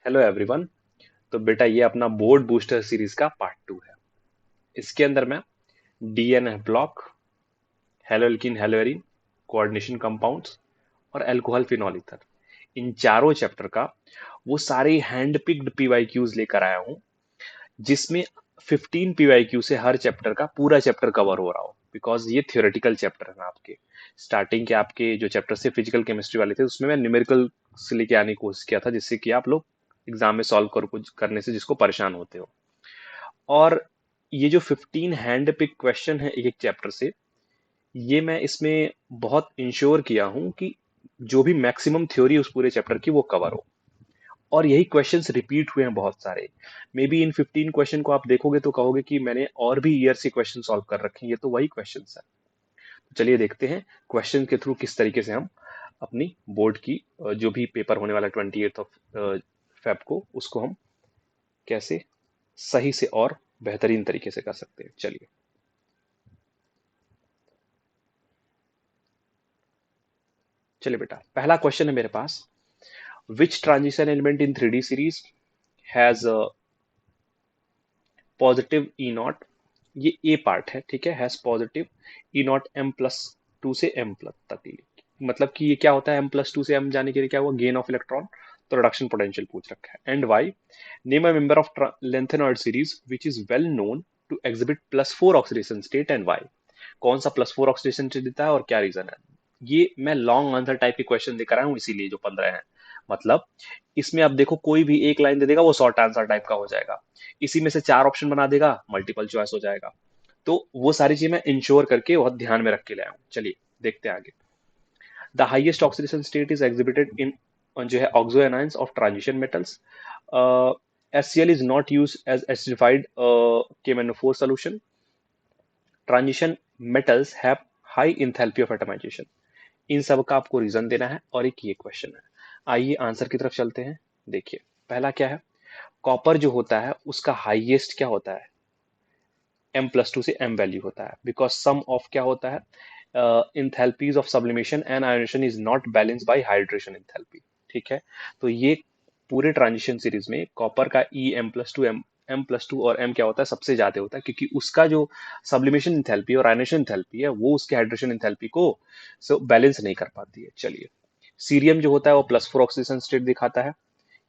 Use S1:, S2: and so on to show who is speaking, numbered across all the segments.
S1: Hello everyone. तो बेटा ये अपना बोर्ड बूस्टर सीरीज का पार्ट 2 है। इसके अंदर मैं DNA block, hello alkene hello arene, coordination compounds और अल्कोहल फिनॉल ईथर, इन चारों चैप्टर का वो सारे हैंड पिक्ड पीवाईक्यूज लेकर आया हूँ, जिसमें 15 पीवाईक्यू से हर चैप्टर का पूरा चैप्टर कवर हो रहा हो, बिकॉज ये थियोरेटिकल चैप्टर है ना आपके। स्टार्टिंग के आपके जो चैप्टर से फिजिकल केमिस्ट्री वाले थे उसमें मैं न्यूमेरिकल से लेके आने की कोशिश किया था, जिससे कि आप लोग एग्जाम में सॉल्व कर कुछ करने से जिसको परेशान होते हो। और ये जो 15 हैंड पिक क्वेश्चन है एक एक चैप्टर से, ये मैं इसमें बहुत इंश्योर किया हूं कि जो भी मैक्सिमम थ्योरी उस पूरे चैप्टर की वो कवर हो। और यही क्वेश्चंस रिपीट हुए हैं बहुत सारे। मे बी इन 15 क्वेश्चन को आप देखोगे तो कहोगे कि मैंने और भी ईयर से क्वेश्चन सॉल्व कर रखे हैं, ये तो वही क्वेश्चंस है। तो चलिए देखते हैं क्वेश्चन के थ्रू किस तरीके से हम अपनी बोर्ड की जो भी पेपर होने वाला 28 ऑफ फेब को, उसको हम कैसे सही से और बेहतरीन तरीके से कर सकते हैं। चलिए चलिए बेटा, पहला क्वेश्चन है मेरे पास। Which transition element in 3D series has positive E not, ये ए पार्ट है, ठीक है, has positive E not M+2 से M प्लस तक। मतलब कि ये क्या होता है, M+2 से M जाने के लिए क्या हुआ, गेन ऑफ इलेक्ट्रॉन। तो रिडक्शन पोटेंशियल पूछ रखा है। And why, name a member of lanthanoid series which is well known to exhibit +4 oxidation state and why. कौन सा +4 ऑक्सीडेशन स्टेट देता है और क्या रीजन है। ये मैं लॉन्ग आंसर टाइप के क्वेश्चन लेकर आया हूँ, इसीलिए जो 15 हैं। मतलब इसमें आप देखो कोई भी एक लाइन दे देगा वो शॉर्ट आंसर टाइप का हो जाएगा, इसी में से 4 ऑप्शन बना देगा, मल्टीपल चॉइस हो जाएगा। तो वो सारी चीजें मैं इंश्योर करके बहुत ध्यान में रख के लाया हूँ। चलिए देखते हैं आगे। The highest oxidation state is exhibited in जो है oxo anions of transition metals. HCl is not used as acidified KMnO4 solution. Transition metals have high enthalpy of atomisation. इन सब का आपको रीजन देना है और एक ये क्वेश्चन है। आइए आंसर की तरफ चलते हैं। देखिए पहला क्या है, कॉपर जो होता है उसका हाईएस्ट क्या होता है, M+2 से M वैल्यू होता है, बिकॉज सम ऑफ क्या होता है, enthalpies of sublimation and ionisation is not balance bye hydration enthalpy. ठीक है, तो ये पूरे ट्रांजिशन सीरीज में कॉपर का ई M+2 और M क्या होता है, सबसे ज्यादा होता है, क्योंकि उसका जो सब्लिमेशन इंथैल्पी और आयोनेशन इंथैल्पी है वो उसके हाइड्रेशन इंथैल्पी को बैलेंस नहीं कर पाती है। चलिए, सीरियम जो होता है वो +4 ऑक्सीडेशन स्टेट दिखाता है।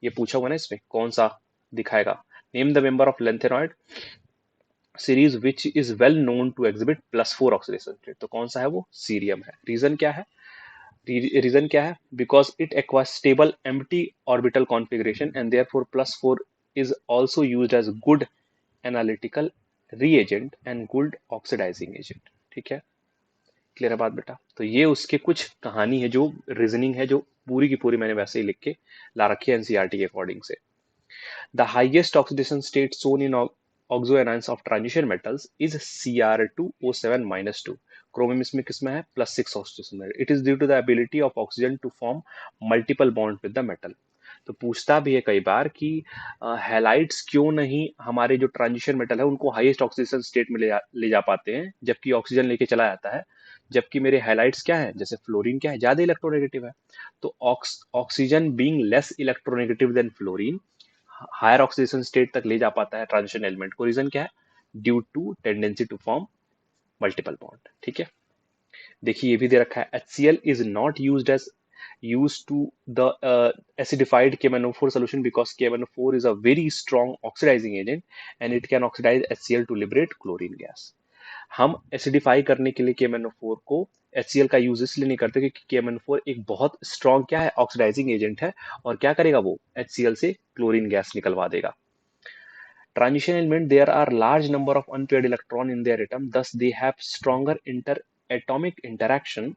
S1: ये पूछा हुआ ना, इसमें कौन सा दिखाएगा। Name the member of lanthanoid series which is well known to exhibit +4 oxidation state. तो कौन सा है वो, सीरियम है। रीजन क्या है, रीजन क्या है, because it acquires stable empty orbital configuration and therefore +4 is also used as good analytical reagent and good oxidising agent. ठीक है, क्लियर है बात बेटा। तो ये उसके कुछ कहानी है, जो रीजनिंग है, जो पूरी की पूरी मैंने वैसे ही लिख के ला रखी है एनसीईआरटी के अकॉर्डिंग से। The highest oxidation state shown in oxoanions of transition metals is Cr2O7-2. Chromium इसमें किसमें है, +6 ऑक्सीडेशन में। It is due to the ability of oxygen to form multiple bond with the metal. तो पूछता भी है कई बार कि हैलाइड्स क्यों नहीं हमारे जो ट्रांजिशन मेटल है उनको हाईएस्ट ऑक्सीडेशन स्टेट में ले जा पाते हैं, जबकि ऑक्सीजन लेके चला जाता है। जबकि मेरे हैलाइड्स क्या है, जैसे फ्लोरीन क्या है, ज्यादा इलेक्ट्रोनेगेटिव है। तो oxygen being less electronegative than fluorine higher oxidation state तक ले जा पाता है ट्रांजिशन एलिमेंट को। रीजन क्या है, due to tendency to form multiple bond. ठीक है, देखिए ये भी दे रखा है, HCl is not used to the acidified KMnO4 solution because KMnO4 is a very strong oxidizing agent and it can oxidize HCl to liberate chlorine gas. हम acidify करने के लिए KMnO4 को HCl का यूज इसलिए नहीं करते क्योंकि KMnO4 एक बहुत स्ट्रॉन्ग क्या है, ऑक्सीडाइजिंग एजेंट है, और क्या करेगा वो HCl से क्लोरीन गैस निकलवा देगा। Transition element, there are large number of unpaired electron in their atom, thus they have stronger interatomic interaction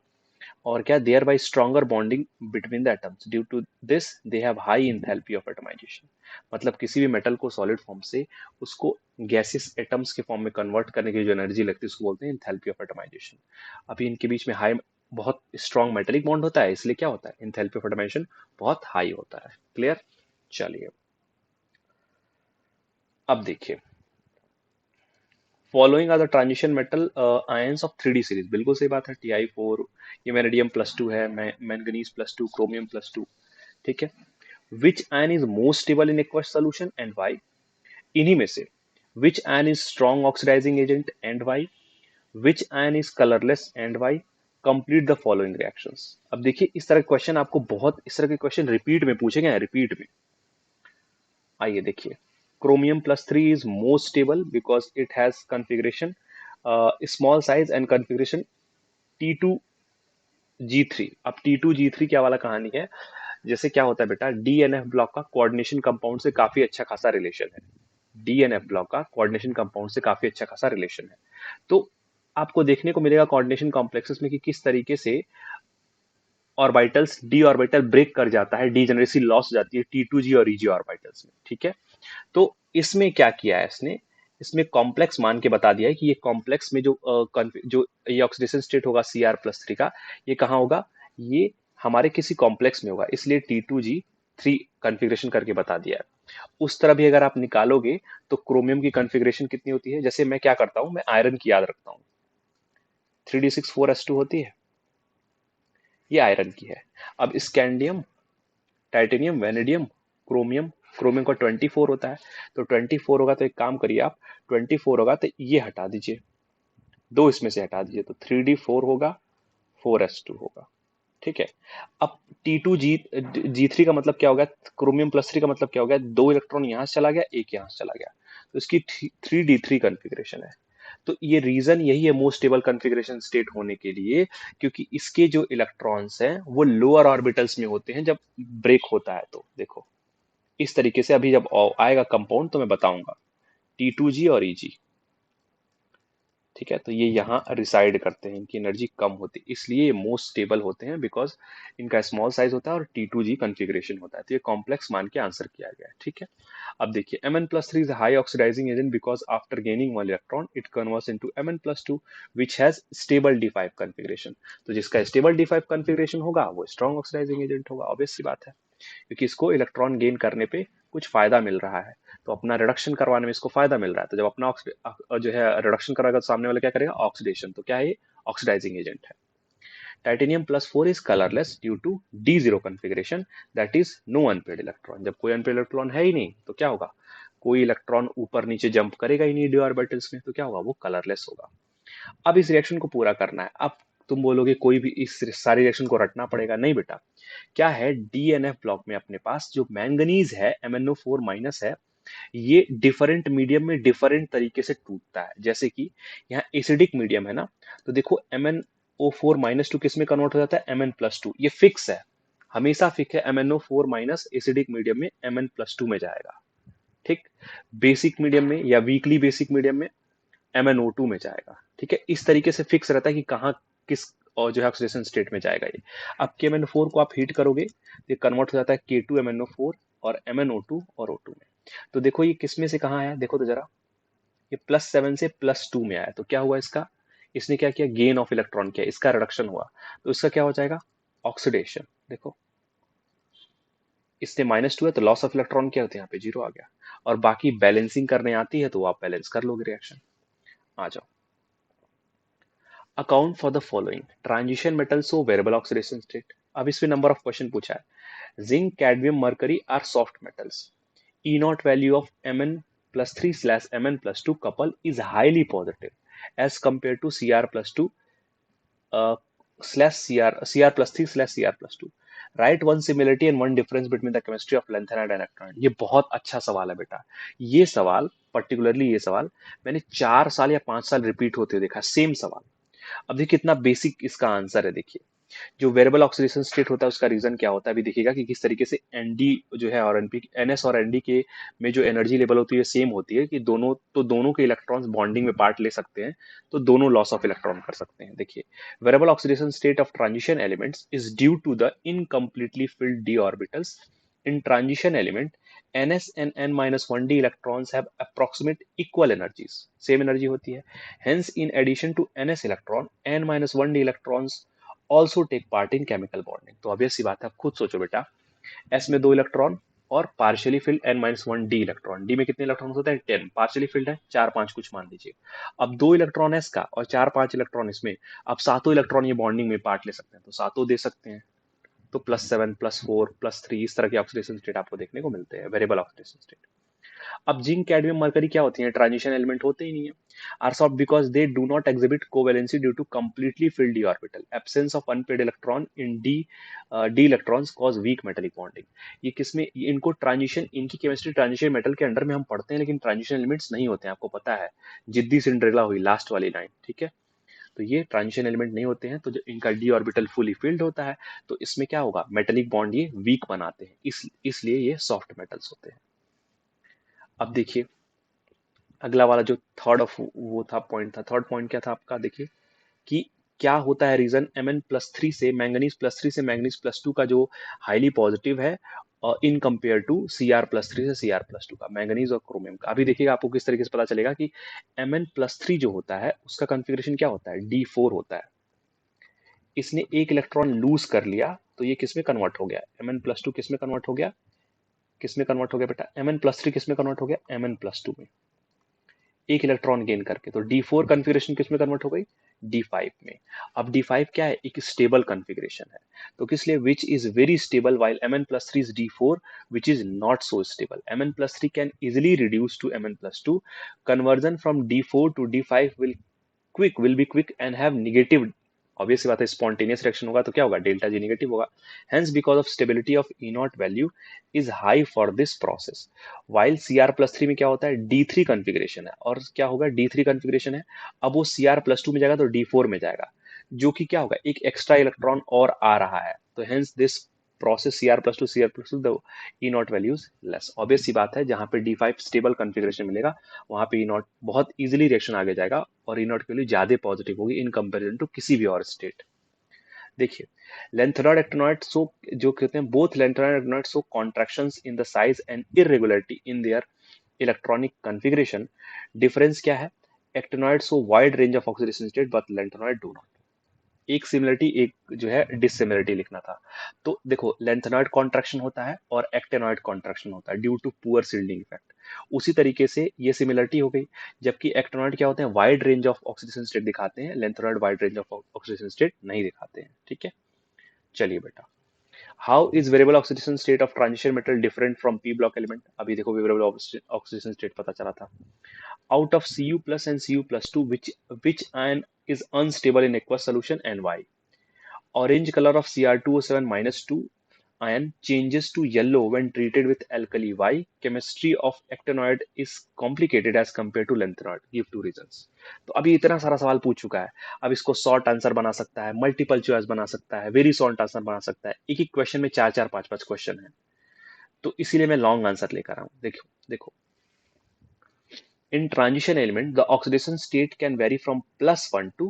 S1: और क्या, thereby stronger bonding between the atoms. Due to this, they have high enthalpy of atomization. मतलब किसी भी metal को solid form से उसको gases atoms के form में कन्वर्ट करने की जो एनर्जी लगती है उसको बोलते हैं इंथैल्पी ऑफ एटमाइजेशन। अभी इनके बीच में हाई बहुत स्ट्रॉन्ग मेटेलिक बॉन्ड होता है, इसलिए क्या होता है, इंथैल्पी ऑफ एटमाइजेशन बहुत हाई होता है। क्लियर, चलिए अब देखिए, following are the transition metal ions of 3D series. बिल्कुल सही बात है, Ti4, ये मैरिडियम +2 है, मैंगनीज +2, क्रोमियम +2। ठीक है, which ion is most stable in aqueous solution and why, इन्हीं में से which ion is strong oxidising agent and why, which ion is colourless and why, complete the following reactions. अब देखिए इस तरह के क्वेश्चन आपको बहुत, इस तरह के क्वेश्चन रिपीट में पूछे गए हैं, रिपीट में। आइए देखिए, chromium plus three is most stable because it has configuration small size and configuration T2G3। अब T2G3 क्या वाला कहानी है, जैसे क्या होता है बेटा, डीएनएफ ब्लॉक का कोऑर्डिनेशन कंपाउंड से काफी अच्छा खासा रिलेशन है। डीएनएफ ब्लॉक का कोऑर्डिनेशन कंपाउंड से काफी अच्छा खासा रिलेशन है। तो आपको देखने को मिलेगा कोऑर्डिनेशन कॉम्प्लेक्सेस में कि किस तरीके से ऑर्बिटल्स, डी ऑर्बिटल ब्रेक कर जाता है, डीजेनरेसी लॉस हो जाती है T2G और EG ऑर्बिटल्स में, ठीक है। तो इसमें क्या किया है इसने, इसमें कॉम्प्लेक्स मान के बता दिया है कि ये कॉम्प्लेक्स में जो ये ऑक्सीडेशन स्टेट होगा Cr+3 का, ये कहाँ होगा, ये हमारे किसी कॉम्प्लेक्स में होगा, इसलिए T2G3 कॉन्फ़िगरेशन करके बता दिया है। उस तरह भी अगर आप निकालोगे तो क्रोमियम की कॉन्फ़िगरेशन कितनी होती है, जैसे मैं क्या करता हूं, मैं आयरन की याद रखता हूँ, 3d6 4s2 होती है, ये आयरन की है। अब scandium, titanium, vanadium, chromium, chromium का 24 होता है, तो 24 होगा तो एक काम करिए आप, 24 होगा तो ये हटा दीजिए, दो इसमें से हटा दीजिए, तो 3d4 होगा, 4s2 होगा, ठीक है। अब T2G3 का मतलब क्या हो गया, क्रोमियम प्लस थ्री का मतलब क्या हो गया, दो इलेक्ट्रॉन यहां से चला गया, एक यहां से चला गया, तो इसकी 3d3 कॉन्फ़िगरेशन है। तो ये रीजन यही है मोस्ट स्टेबल कॉन्फ़िगरेशन स्टेट होने के लिए, क्योंकि इसके जो इलेक्ट्रॉन्स हैं वो लोअर ऑर्बिटल्स में होते हैं जब ब्रेक होता है। तो देखो इस तरीके से अभी जब आएगा कंपाउंड तो मैं बताऊंगा, T2G और EG, ठीक है। तो ये यहाँ रिसाइड करते हैं, इनकी एनर्जी कम होती है, इसलिए ये मोस्ट स्टेबल होते हैं, बिकॉज इनका स्मॉल साइज होता है और T2G कॉन्फ़िगरेशन होता है। तो ये कॉम्प्लेक्स मान के आंसर किया गया है, ठीक है। अब देखिए Mn+3 is high oxidising agent because after gaining one electron it converts into Mn+2 which has stable D5 configuration. तो जिसका स्टेबल D5 कॉन्फ़िगरेशन होगा वो स्ट्रॉन्ग ऑक्सीडाइजिंग एजेंट होगा, ऑब्वियस सी बात है, क्योंकि इसको इलेक्ट्रॉन गेन करने पे कुछ फायदा मिल रहा है, तो अपना रिडक्शन करवाने में इसको फायदा मिल रहा है। तो जब अपना जो है रिडक्शन कराएगा तो सामने वाला क्या करेगा, ऑक्सीडेशन, तो क्या है ये, ऑक्सीडाइजिंग एजेंट है। टाइटेनियम+4 is colourless due to D0 configuration, that is no unpaired electron. जब कोई अनपेड इलेक्ट्रॉन है ही नहीं तो क्या होगा, कोई इलेक्ट्रॉन ऊपर नीचे जंप करेगा ही नहीं डी ऑर्बिटल्स में, तो क्या होगा, वो कलरलेस होगा। अब इस रिएक्शन को पूरा करना है। अब तुम बोलोगे कोई भी इस सारी रिएक्शन को रटना पड़ेगा, नहीं बेटा। क्या है, डीएनएफ ब्लॉक में अपने पास जो मैंगनीज है, MnO4- है, ये डिफरेंट मीडियम में डिफरेंट तरीके से टूटता है। जैसे कि यहाँ एसिडिक मीडियम है ना, तो देखो MnO4- किस में कन्वर्ट हो जाता है, Mn+2, ये फिक्स है, हमेशा फिक्स है, MnO4- एसिडिक मीडियम में Mn+2 में जाएगा, ठीक। बेसिक मीडियम में या वीकली बेसिक मीडियम में MnO2 में जाएगा, ठीक है। इस तरीके से फिक्स रहता है कि कहाँ किस और जो है ऑक्सीडेशन स्टेट में जाएगा ये। अब KMnO4 को आप हीट करोगे तो ये कन्वर्ट हो जाता है K2MnO4 और MnO2 और O2 में। तो देखो ये किस में से कहाँ आया, देखो तो जरा, ये +7 से +2 में आया, तो क्या हुआ इसका, इसने क्या किया, गेन ऑफ इलेक्ट्रॉन किया, इसका रिडक्शन हुआ, तो इसका क्या हो जाएगा, ऑक्सीडेशन। देखो इसने -2 है तो लॉस ऑफ इलेक्ट्रॉन क्या होता है, यहाँ पे 0 आ गया, और बाकी बैलेंसिंग करने आती है तो आप बैलेंस कर लोगे रिएक्शन। आ जाओ, account for the following transition metal show variable oxidation state. अब इसमें नंबर ऑफ क्वेश्चन पूछा है। Zinc, cadmium, mercury are soft metals. E not value of Mn+3/Mn+2 couple is highly positive as compared to Cr+2 slash Cr+3/Cr+2. Write one similarity and one difference between the chemistry of lanthanide and actinide. ये बहुत अच्छा सवाल है बेटा। ये सवाल, particularly ये सवाल मैंने 4 साल या 5 साल रिपीट होते हुए देखा, सेम सवाल। अब देखिए कितना बेसिक इसका आंसर है। देखिए जो वेरिएबल ऑक्सीडेशन स्टेट होता है उसका रीजन क्या होता है, अभी देखिएगा कि किस तरीके से एनडी जो है और एनपी, एनएस और एनडी के में जो एनर्जी लेवल होती है सेम होती है, कि दोनों के इलेक्ट्रॉन्स बॉन्डिंग में पार्ट ले सकते हैं, तो दोनों लॉस ऑफ इलेक्ट्रॉन कर सकते हैं। देखिए variable oxidation state of transition elements is due to the incompletely filled D orbitals in transition element. Ns and n-1d electrons have approximate equal energies, same energy होती है। Hence in addition to ns electron, n-1d electrons also take part in chemical bonding। तो obvious सी बात है, आप खुद सोचो बेटा, s में 2 इलेक्ट्रॉन और partially field n-1d electron, d में कितने इलेक्ट्रॉन होते हैं, 10, पार्शियली फिल्ड है 4-5 कुछ मान लीजिए। अब 2 इलेक्ट्रॉन s का और 4-5 इलेक्ट्रॉन इसमें, अब सातों इलेक्ट्रॉन ये बॉन्डिंग में पार्ट ले सकते हैं, तो सातों दे सकते हैं, तो +7 +4 +3 इस तरह के ऑक्सीडेशन स्टेट आपको देखने को मिलते हैं, वेरिएबल ऑक्सीडेशन स्टेट। अब जिंक, कैडमियम, मरकरी क्या होती हैं? ट्रांजिशन एलिमेंट होते ही नहीं है। Are soft because they do not exhibit covalency due to completely filled D orbital, absence of unpaired electron in D electrons cause weak metallic bonding. ये किसमें, इनको ट्रांजिशन, इनकी केमिस्ट्री ट्रांजिशन मेटल के under में हम पढ़ते हैं, लेकिन ट्रांजिशन एलिमेंट्स नहीं होते हैं, आपको पता है। जिद्दी सिंड्रेला हुई लास्ट वाली लाइन, ठीक है। तो ये ट्रांजिशन एलिमेंट नहीं होते हैं, तो जब इनका डी ऑर्बिटल फुली फिल्ड होता है तो इसमें क्या होगा, मेटेलिक बॉन्ड ये वीक बनाते हैं, इसलिए ये सॉफ्ट मेटल्स होते हैं। अब देखिए अगला वाला जो थर्ड ऑफ वो था पॉइंट था, थर्ड पॉइंट क्या था आपका, देखिए कि क्या होता है रीजन Mn+3 से मैंगनीज+3 से मैंगनीज+2 का जो हाईली पॉजिटिव है इन कंपेयर टू Cr+3 से Cr+2 का, मैंगनीज और क्रोमियम का। अभी देखिएगा आपको किस तरीके से पता चलेगा कि Mn+3 जो होता है उसका कॉन्फ़िगरेशन क्या होता है, D4 होता है। इसने एक इलेक्ट्रॉन लूज कर लिया तो ये किस में कन्वर्ट हो गया, Mn+2 किस में कन्वर्ट हो गया, किस में कन्वर्ट हो गया बेटा, Mn+3 किस में कन्वर्ट हो गया, Mn+2 में, एक इलेक्ट्रॉन गेन करके। तो D4 कॉन्फ़िगरेशन किस में कन्वर्ट हो गई, D5 में। अब D5 क्या है, एक स्टेबल कॉन्फ़िगरेशन है, तो किस लिए, which is very stable while Mn+3 is D4 which is not so stable. Mn+3 can easily reduce to Mn+2, conversion from D4 to D5 will be quick and have negative, obvious सी बात है, spontaneous reaction होगा तो क्या होगा, delta G negative होगा। Hence because of stability of E not value is high for this process. While Cr+3 में क्या होता है, D3 कॉन्फ़िगरेशन है, और क्या होगा, D3 कॉन्फ़िगरेशन है। अब वो Cr+2 में जाएगा तो D4 में जाएगा, जो कि क्या होगा, एक एक्स्ट्रा इलेक्ट्रॉन और आ रहा है, तो hence this process Cr+2 the E not values less. Obvious सी बात है, जहां पे D5 स्टेबल कॉन्फ़िगरेशन मिलेगा वहां पे ई नॉट बहुत इजीली रिएक्शन आगे जाएगा और ई नॉट की वैल्यू ज्यादा पॉजिटिव होगी इन कंपेरिजन टू किसी भी और स्टेट। देखिए लेंथेनॉइड एक्टिनॉइड सो, जो कहते हैं both lanthanoid actinoid so contractions in the size and irregularity in their electronic configuration. Difference क्या है, actinoid so wide range of oxidation state but lanthanoid do not. एक सिमिलरिटी, एक जो है डिसिमिलरिटी लिखना था। तो देखो लेंथेनॉइड कॉन्ट्रैक्शन होता है और एक्टेनॉइड कॉन्ट्रैक्शन होता है due to poor shielding effect. उसी तरीके से ये सिमिलरिटी हो गई, जबकि एक्टेनॉइड क्या होते हैं, wide range of oxidation state दिखाते हैं, lanthanoid wide range of oxidation state नहीं दिखाते हैं, ठीक है। चलिए बेटा, how is variable oxidation state of transition metal different from P block element. अभी देखो वेरिएबल ऑक्सीडेशन स्टेट पता चला था। Out of Cu plus and Cu+2, which ion is unstable in aqueous solution and why? Orange color of Cr2O7 minus 2 ion changes to yellow when treated with alkali. Why? Chemistry of actinoid is complicated as compared to lanthanoid. Give two reasons. तो अभी इतना सारा सवाल पूछ चुका है, अब इसको शॉर्ट आंसर बना सकता है, मल्टीपल चॉइस बना सकता है, वेरी शॉर्ट आंसर बना सकता है, एक एक क्वेश्चन में चार चार पांच पांच क्वेश्चन है, तो इसीलिए मैं लॉन्ग आंसर लेकर आऊं। देखो देखो, in transition element, the oxidation state can vary from +1 to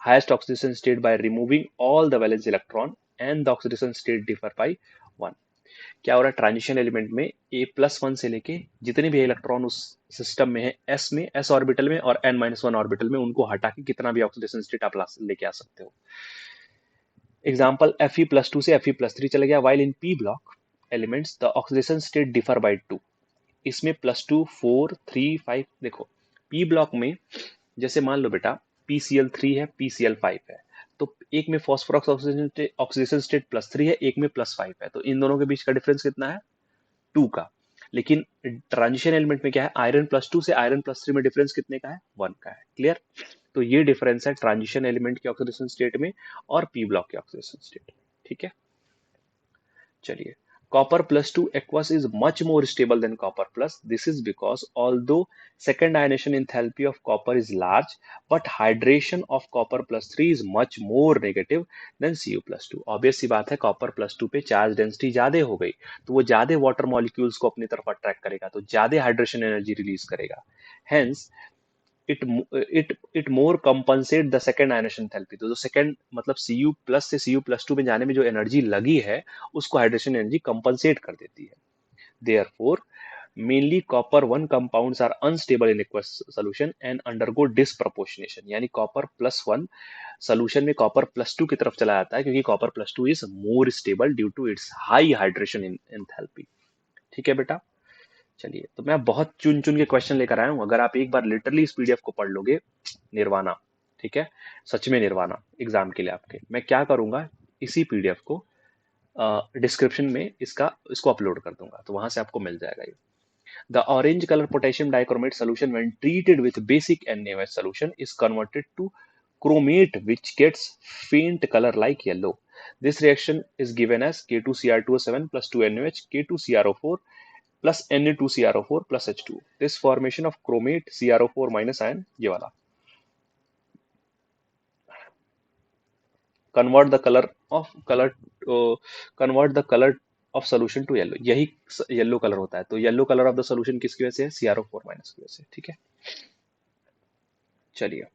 S1: highest oxidation state by removing all the valence electron and the oxidation state differ by 1। क्या हो रहा है, ट्रांजिशन एलिमेंट में A+1 से लेके जितने भी इलेक्ट्रॉन उस सिस्टम में है S में, S ऑर्बिटल में और N-1 ऑर्बिटल में, उनको हटा के कितना भी ऑक्सीडेशन स्टेट आप लेके आ सकते हो। एग्जाम्पल Fe+2 से Fe+3 चले गया, while in P block elements the oxidation state differ by 2। इसमें +2 4 3 5, देखो पी ब्लॉक में जैसे मान लो बेटा PCl3 है, PCl5 है, तो एक में फॉस्फोरस ऑक्सीडेशन स्टेट +3 है, एक में +5 है, तो इन दोनों के बीच का डिफरेंस कितना है, 2 का। लेकिन ट्रांजिशन एलिमेंट में क्या है, आयरन+2 से आयरन+3 में डिफरेंस कितने का है, 1 का है। क्लियर। तो ये डिफरेंस है ट्रांजिशन एलिमेंट के ऑक्सीडेशन स्टेट में और पी ब्लॉक के ऑक्सीडेशन स्टेट में, ठीक है। चलिए, copper+2 aqueous is much more stable than copper plus. This is because although second ionization enthalpy of copper is large, but hydration of copper+3 is much more negative than Cu+2। Obvious सी बात है, copper+2 पे charge density ज्यादा हो गई, तो वो ज्यादा वाटर मॉलिक्यूल्स को अपनी तरफ अट्रैक्ट करेगा, तो ज्यादा हाइड्रेशन एनर्जी रिलीज करेगा। Hence it it more compensate the second ionisation therapy. तो जो सेकंड मतलब Cu प्लस से Cu+2 में जाने में जो एनर्जी लगी है उसको हाइड्रेशन एनर्जी कंपनसेट कर देती है। Therefore mainly copper 1 compounds are unstable in aqueous solution and undergo disproportionation. यानी copper+1 सॉल्यूशन में copper+2 की तरफ चला जाता है, क्योंकि copper+2 is more stable due to its high hydration enthalpy. ठीक है बेटा। चलिए, तो मैं बहुत चुन चुन के क्वेश्चन लेकर आया हूं, अगर आप एक बार लिटरली इस पीडीएफ को पढ़ लोगे, निर्वाणा। ठीक है, सच में निर्वाणा एग्जाम के लिए आपके। मैं क्या करूंगा, इसी पीडीएफ को डिस्क्रिप्शन में इसको अपलोड कर दूंगा, तो वहां से आपको मिल जाएगा ये। The orange color potassium dichromate solution when treated with basic NaOH solution is converted to chromate which gets faint color like yellow. This reaction is given as K2Cr2O7 plus 2NaOH K2CrO4 plus Na2CrO4 plus H2. This formation of chromate CrO4 minus ion ये वाला convert the uh, convert the color of solution to yellow, यही yellow colour होता है। तो yellow colour of the solution किसकी वजह से है? CrO4 माइनस की वजह से। ठीक है, चलिए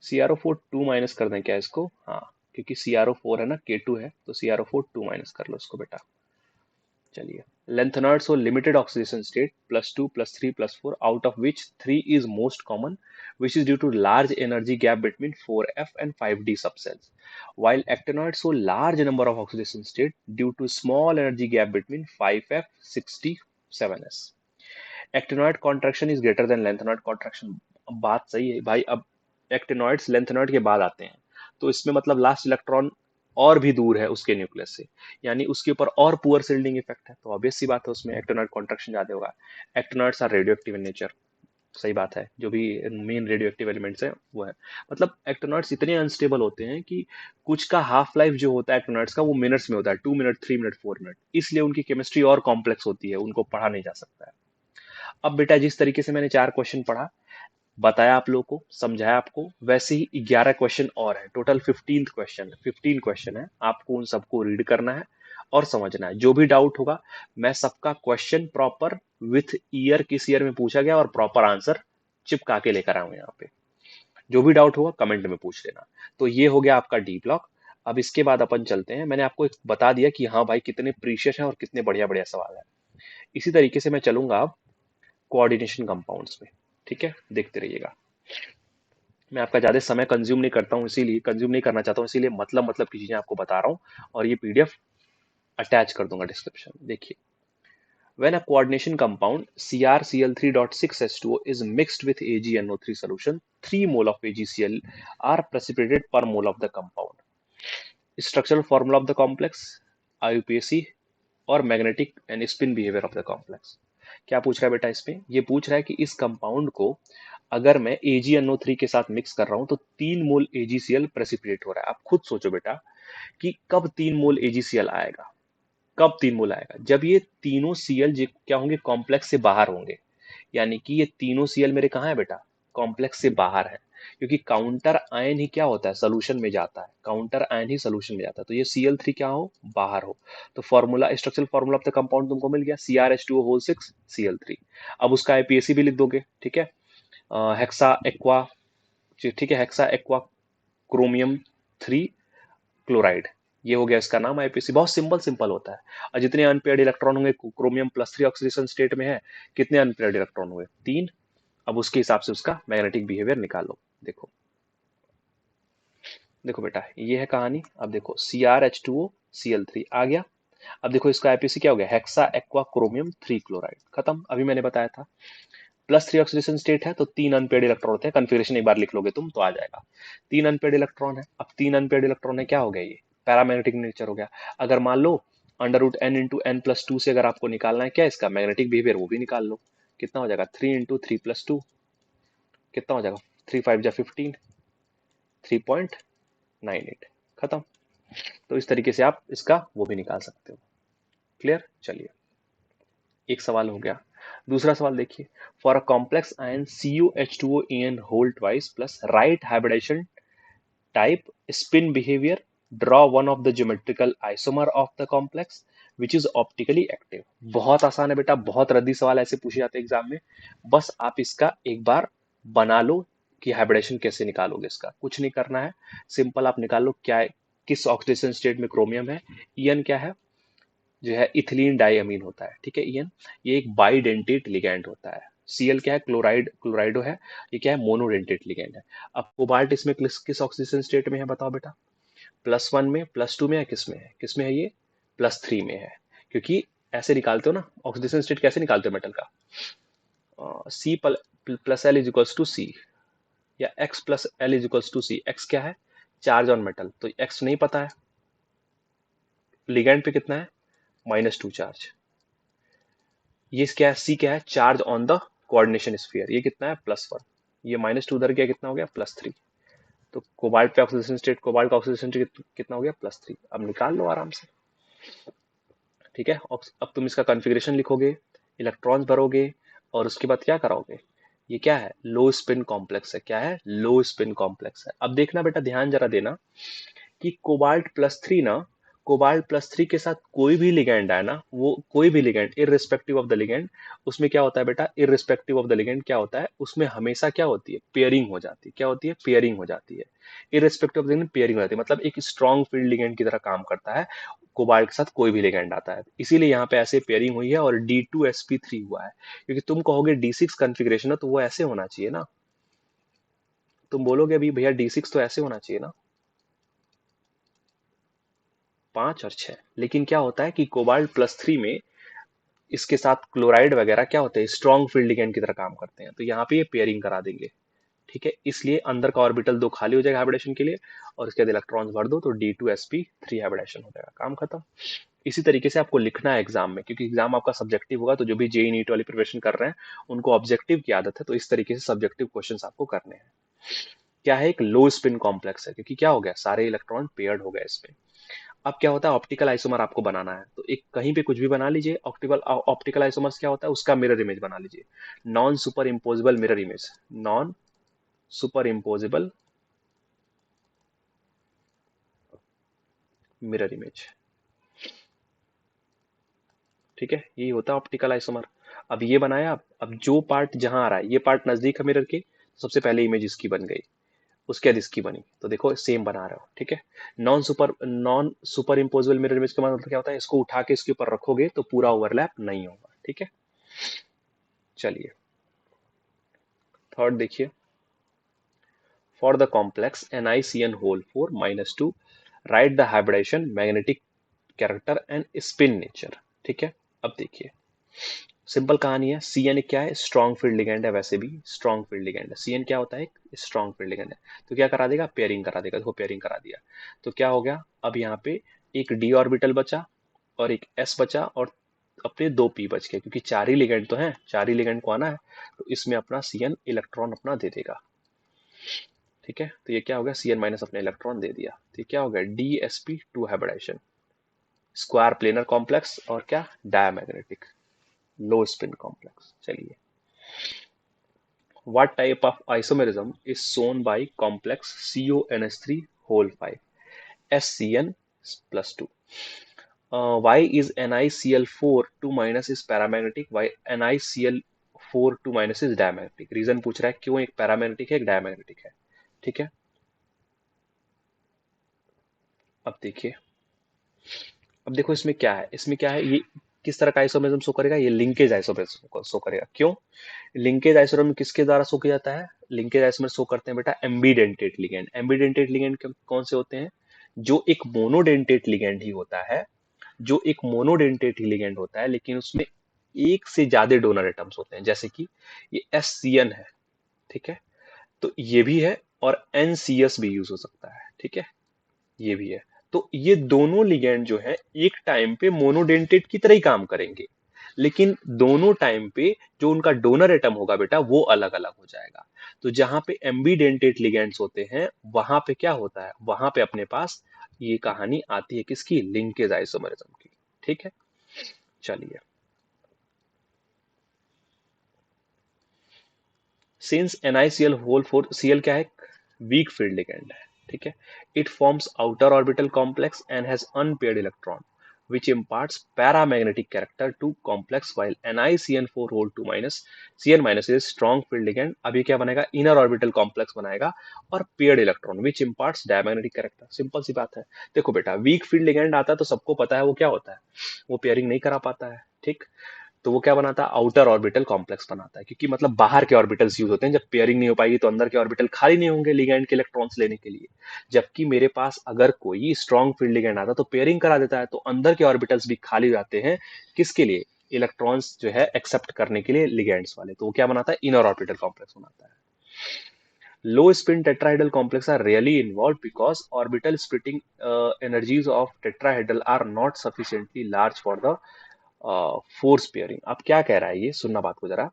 S1: CrO4 2 माइनस कर दें क्या इसको? हाँ, क्योंकि CrO4 है ना, K2 है, तो CrO4 2 माइनस कर लो इसको बेटा। चलिए, lengthenoids or limited oxidation state +2 +3 +4 out of which 3 is most common, which is due to large energy gap between 4f and 5d subcells, while actinoids show large number of oxidation state due to small energy gap between 5f 60 7s. Actinoid contraction is greater than lengthenoid contraction। अब बात सही है भाई। अब actinoids lanthanoid के बाद आते हैं, तो इसमें मतलब लास्ट इलेक्ट्रॉन और भी दूर है उसके न्यूक्लियस से, यानी उसके ऊपर और पुअर शिल्डिंग इफेक्ट है, तो ऑब्वियस सी बात है उसमें एक्टिनॉइड कॉन्ट्रैक्शन ज्यादा होगा। Actinoids are radioactive in nature, सही बात है, जो भी मेन रेडियो एक्टिव एलिमेंट्स है वो है। मतलब एक्टिनॉइड्स इतने अनस्टेबल होते हैं कि कुछ का हाफ लाइफ जो होता है एक्टिनॉइड्स का वो मिनट्स में होता है, 2 मिनट 3 मिनट 4 मिनट, इसलिए उनकी केमिस्ट्री और कॉम्प्लेक्स होती है, उनको पढ़ा नहीं जा सकता है। अब बेटा जिस तरीके से मैंने 4 क्वेश्चन पढ़ा, बताया आप लोगों को, समझाया आपको, वैसे ही 11 क्वेश्चन और है, टोटल 15 क्वेश्चन है। आपको उन सबको रीड करना है और समझना है। जो भी डाउट होगा, मैं सबका क्वेश्चन प्रॉपर विथ ईयर, किस ईयर में पूछा गया और प्रॉपर आंसर चिपका के लेकर आऊँ यहाँ पे। जो भी डाउट होगा कमेंट में पूछ लेना। तो ये हो गया आपका डी ब्लॉक। अब इसके बाद अपन चलते हैं, मैंने आपको एक बता दिया कि हाँ भाई कितने प्रीशियस हैं और कितने बढ़िया बढ़िया सवाल है। इसी तरीके से मैं चलूंगा अब कोऑर्डिनेशन कंपाउंड्स में। ठीक है, देखते रहिएगा। मैं आपका ज्यादा समय कंज्यूम नहीं करता हूँ, इसीलिए कंज्यूम नहीं करना चाहता हूँ, इसीलिए मतलब की चीजें आपको बता रहा हूँ, और ये पीडीएफ अटैच कर दूंगा डिस्क्रिप्शन। देखिए, when a coordination compound CrCl3.6H2O is mixed with AgNO3 solution, 3 mole of AgCl are precipitated per mole of the compound. Structural formula of the complex, IUPAC और magnetic and spin behaviour of the complex. क्या पूछ रहा है बेटा इसमें? ये पूछ रहा है कि इस कंपाउंड को अगर मैं AgNO3 के साथ मिक्स कर रहा हूं तो 3 मोल AgCl प्रेसिपिटेट हो रहा है। आप खुद सोचो बेटा कि कब 3 मोल AgCl आएगा, कब 3 मोल आएगा? जब ये तीनों Cl क्या होंगे? कॉम्प्लेक्स से बाहर होंगे। यानी कि ये तीनों Cl मेरे कहाँ है बेटा? कॉम्प्लेक्स से बाहर है, क्योंकि काउंटर आयन ही क्या होता है? सोल्यूशन में जाता है, काउंटर आयन ही सोल्यूशन में जाता है। तो ये Cl3 क्या हो? बाहर हो। तो formula, structural formula of the compound तुमको मिल गया, CrH2O6 Cl3। अब उसका IPAC भी लिख दोगे। ठीक है, हेक्सा एक्वा, ठीक है, हेक्सा एक्वा क्रोमियम 3 क्लोराइड, ये हो गया इसका नाम आईपीसी। बहुत सिंपल सिंपल होता है। और जितने अनपेयर्ड इलेक्ट्रॉन होंगे, क्रोमियम +3 ऑक्सीडेशन स्टेट में है, कितने अनपेयर्ड इलेक्ट्रॉन हुए? 3। अब उसके हिसाब से उसका मैग्नेटिक बिहेवियर निकालो। देखो देखो बेटा, ये है कहानी। अब देखो CrH2O Cl3 आ गया। अब देखो इसका आईपीसी क्या हो गया? हेक्सा एक्वा क्रोमियम 3 क्लोराइड, खत्म। अभी मैंने बताया था +3 ऑक्सीडेशन स्टेट है तो 3 अनपेयर्ड इलेक्ट्रॉन होते हैं। कन्फिग्रेशन एक बार लिख लोगे तुम तो आ जाएगा। 3 अनपेयर्ड इलेक्ट्रॉन है। अब 3 अनपेयर्ड इलेक्ट्रॉन है, क्या हो गया? ये पैरामैग्नेटिक नेचर हो गया। अगर मान लो √n × n+2 से अगर आपको निकालना है क्या इसका मैग्नेटिक बिहेवियर, वो भी निकाल लो। कितना हो जाएगा? 3 × 3 + 2 कितना हो जाएगा? 3 5 जा 15, 3.98, खत्म। तो इस तरीके से आप इसका वो भी निकाल सकते हो। क्लियर? चलिए, एक सवाल हो गया। दूसरा सवाल देखिए, for a complex ion CuH2O whole twice plus write hybridisation type spin behaviour, draw one of the geometrical isomer of the complex which is optically active. बहुत आसान है बेटा, बहुत रद्दी सवाल ऐसे पूछे जाते हैं एग्जाम में। बस आप इसका एक बार बना लो कि हाइब्रिडेशन कैसे निकालोगे। इसका कुछ नहीं करना है, सिंपल आप निकाल लो क्या है, किस ऑक्सीडेशन स्टेट में क्रोमियम है। ईएन क्या है? जो है इथिलीन डाइअमीन होता है। ठीक है, ईएन ये एक बाइडेंटेट लिगैंड होता है। सीएल क्या है? क्लोराइडो है। ये क्या है? मोनोडेंटेट लिगैंड है। अब कोबाल्ट इसमें किस ऑक्सीजन स्टेट में है बताओ बेटा? +1 में, +2 में है, किस में है ये? +3 में है। क्योंकि ऐसे निकालते हो ना ऑक्सीडेशन स्टेट, कैसे निकालते हो मेटल का? C+L=C या X+L=C। एक्स क्या है? चार्ज ऑन मेटल, तो एक्स नहीं पता है लिगैंड पे कितना है, -2 चार्ज। ये क्या है, सी क्या है, charge on the coordination sphere, ये कितना है, +1। ये -2 उधर गया, कितना हो गया, +3। तो कोबाल्ट पे ऑक्सीडेशन स्टेट, कोबाल्ट का ऑक्सीडेशन स्टेट कितना हो गया, +3। अब निकाल लो आराम से, ठीक है। अब तुम इसका कॉन्फ़िगरेशन लिखोगे, इलेक्ट्रॉन्स भरोगे, और उसके बाद क्या कराओगे, ये क्या है, लो स्पिन कॉम्प्लेक्स है। क्या है, लो स्पिन कॉम्प्लेक्स है। अब देखना बेटा, ध्यान जरा देना कि कोबाल्ट +3 ना, कोबाल्ट +3 के साथ कोई भी लिगैंड है ना, वो कोई भी ligand irrespective of the ligand, उसमें क्या होता है बेटा, इररिस्पेक्टिव ऑफ द लिगैंड क्या होता है, उसमें हमेशा क्या होती है, पेयरिंग हो जाती है। क्या होती है, पेयरिंग हो जाती है। Irrespective of the ligand pairing हो जाती है, मतलब एक स्ट्रॉन्ग फील्ड लिगैंड की तरह काम करता है। कोबाल्ट के साथ कोई भी लिगैंड आता है, इसीलिए यहाँ पे ऐसे पेयरिंग हुई है और D2sp3 हुआ है। क्योंकि तुम कहोगे D6 कॉन्फ़िगरेशन है तो वो ऐसे होना चाहिए ना, तुम बोलोगे अभी भैया D6 तो ऐसे होना चाहिए ना, 5 और 6। लेकिन क्या होता है कि कोबाल्ट +3 में इसके साथ क्लोराइड वगैरह क्या होते हैं, स्ट्रॉन्ग फील्ड लिगैंड की तरह काम करते हैं, तो यहाँ पे ये पेयरिंग करा देंगे, ठीक है। इसलिए अंदर का ऑर्बिटल 2 खाली हो जाएगा हाइब्रिडेशन के लिए, और इसके बाद इलेक्ट्रॉन्स भर दो तो D2sp3 हाइब्रिडेशन हो जाएगा, काम खत्म। इसी तरीके से आपको लिखना है एग्जाम में, क्योंकि एग्जाम आपका सब्जेक्टिव होगा, तो जो भी जेई नीट वाली प्रिपरेशन कर रहे हैं उनको ऑब्जेक्टिव की आदत है, तो इस तरीके से सब्जेक्टिव क्वेश्चंस आपको करने हैं। क्या है, एक लो स्पिन कॉम्प्लेक्स है, क्योंकि क्या हो गया, सारे इलेक्ट्रॉन पेयर्ड हो गए इसमें। अब क्या होता है, ऑप्टिकल आइसोमर आपको बनाना है, तो एक कहीं पे कुछ भी बना लीजिए। ऑप्टिकल आइसोमर्स क्या होता है, उसका मिरर इमेज बना लीजिए। Non super imposable mirror image, non super imposable mirror image, ठीक है, यही होता है ऑप्टिकल आइसोमर। अब ये बनाया, अब जो पार्ट जहां आ रहा है, ये पार्ट नजदीक है मिरर के, सबसे पहले इमेज इसकी बन गई, उसके बाद इसकी बनी, तो देखो सेम बना रहे हो, ठीक है। Non super imposable mirror image का मतलब क्या होता है, इसको उठा के इसके ऊपर रखोगे तो पूरा ओवरलैप नहीं होगा, ठीक है। चलिए थर्ड देखिए, for the complex NiCN whole 4 -2 write the hybridisation magnetic character and spin nature, ठीक है। अब देखिए, सिंपल कहानी है, CN क्या है, स्ट्रॉन्ग फील्ड लिगैंड है, वैसे भी स्ट्रॉन्ग फील्ड लिगैंड है। CN क्या होता है, एक स्ट्रॉन्ग फील्ड लिगैंड है, तो क्या करा देगा, पेयरिंग करा देगा। देखो पेयरिंग करा दिया, तो क्या हो गया, अब यहाँ पे एक D ऑर्बिटल बचा और एक S बचा, और अपने 2p बच गए, क्योंकि 4 ही लिगैंड तो हैं, 4 ही लिगैंड को आना है, तो इसमें अपना CN इलेक्ट्रॉन अपना दे देगा, ठीक है। तो ये क्या हो गया, CN माइनस अपने इलेक्ट्रॉन दे दिया, तो ये क्या हो गया, DsP2 hybridisation, square planar complex, और क्या, डायमैग्नेटिक लो स्पिन कॉम्प्लेक्स। चलिए, what type of isomerism is shown by complex CONH3 whole 5 SCN plus 2? Why is NiCl4 2 minus is paramagnetic? Why NiCl4 2 minus is diamagnetic? Reason पूछ रहा है क्यों एक paramagnetic है एक डायमैग्नेटिक है, ठीक है। अब देखिए, अब देखो इसमें क्या है, इसमें क्या है, ये किस तरह का आइसोमेरिज्म शो करेगा, ये लिंकेज आइसोमेरिज्म को शो करेगा। क्यों, लिंकेज आइसोमेर किसके द्वारा शो किया जाता है, लिंकेज आइसोमेर शो करते हैं बेटा एम्बीडेंटेट लिगैंड। एम्बीडेंटेट लिगैंड कौन से होते हैं, जो एक मोनोडेंटेट लिगैंड ही होता है, जो एक मोनोडेंटेट ही लिगैंड होता है, लेकिन उसमें एक से ज्यादा डोनर एटम्स होते हैं, जैसे कि ये SCN है, ठीक है, तो ये भी है, और NCS भी यूज हो सकता है, ठीक है, ये भी है। तो ये दोनों लिगैंड जो है एक टाइम पे मोनोडेंटेट की तरह ही काम करेंगे, लेकिन दोनों टाइम पे जो उनका डोनर एटम होगा बेटा वो अलग अलग हो जाएगा। तो जहां पे एम्बीडेंटेट लिगैंड्स होते हैं वहां पे क्या होता है, वहां पे अपने पास ये कहानी आती है किसकी, लिंकेज आइसोमेरिज्म की, ठीक है। चलिए, सिंस NiCl होल 4 Cl क्या है, वीक फील्ड लिगैंड है, ठीक है। It forms outer orbital complex and has unpaired electron which imparts paramagnetic character to complex while NiCN4 whole 2 minus Cn minus is strong field ligand। अब ये क्या बनाएगा, inner orbital complex बनाएगा और paired electron which imparts diamagnetic character। Simple सी बात है, देखो बेटा वीक फील्ड लिगैंड आता है तो सबको पता है वो क्या होता है, वो पेयरिंग नहीं करा पाता है, ठीक। तो वो क्या बनाता है, आउटर ऑर्बिटल कॉम्प्लेक्स बनाता है, क्योंकि मतलब बाहर के ऑर्बिटल्स यूज होते हैं, जब पेयरिंग नहीं हो पाएगी तो अंदर के ऑर्बिटल खाली नहीं होंगे लिगैंड के इलेक्ट्रॉन्स लेने के लिए। जबकि मेरे पास अगर कोई स्ट्रॉन्ग फील्ड लिगैंड आता तो पेयरिंग करा देता है, तो अंदर के ऑर्बिटल्स भी खाली हो जाते हैं, किसके लिए, इलेक्ट्रॉन्स जो है एक्सेप्ट करने के लिए लिगैंड्स वाले, तो वो क्या बनाता है, इनर ऑर्बिटल कॉम्प्लेक्स बनाता है। Low spin tetrahedral complexes are rarely involved because orbital splitting energies of tetrahedral are not sufficiently large for the force pairing. अब क्या कह रहा है ये, सुनना बात को जरा।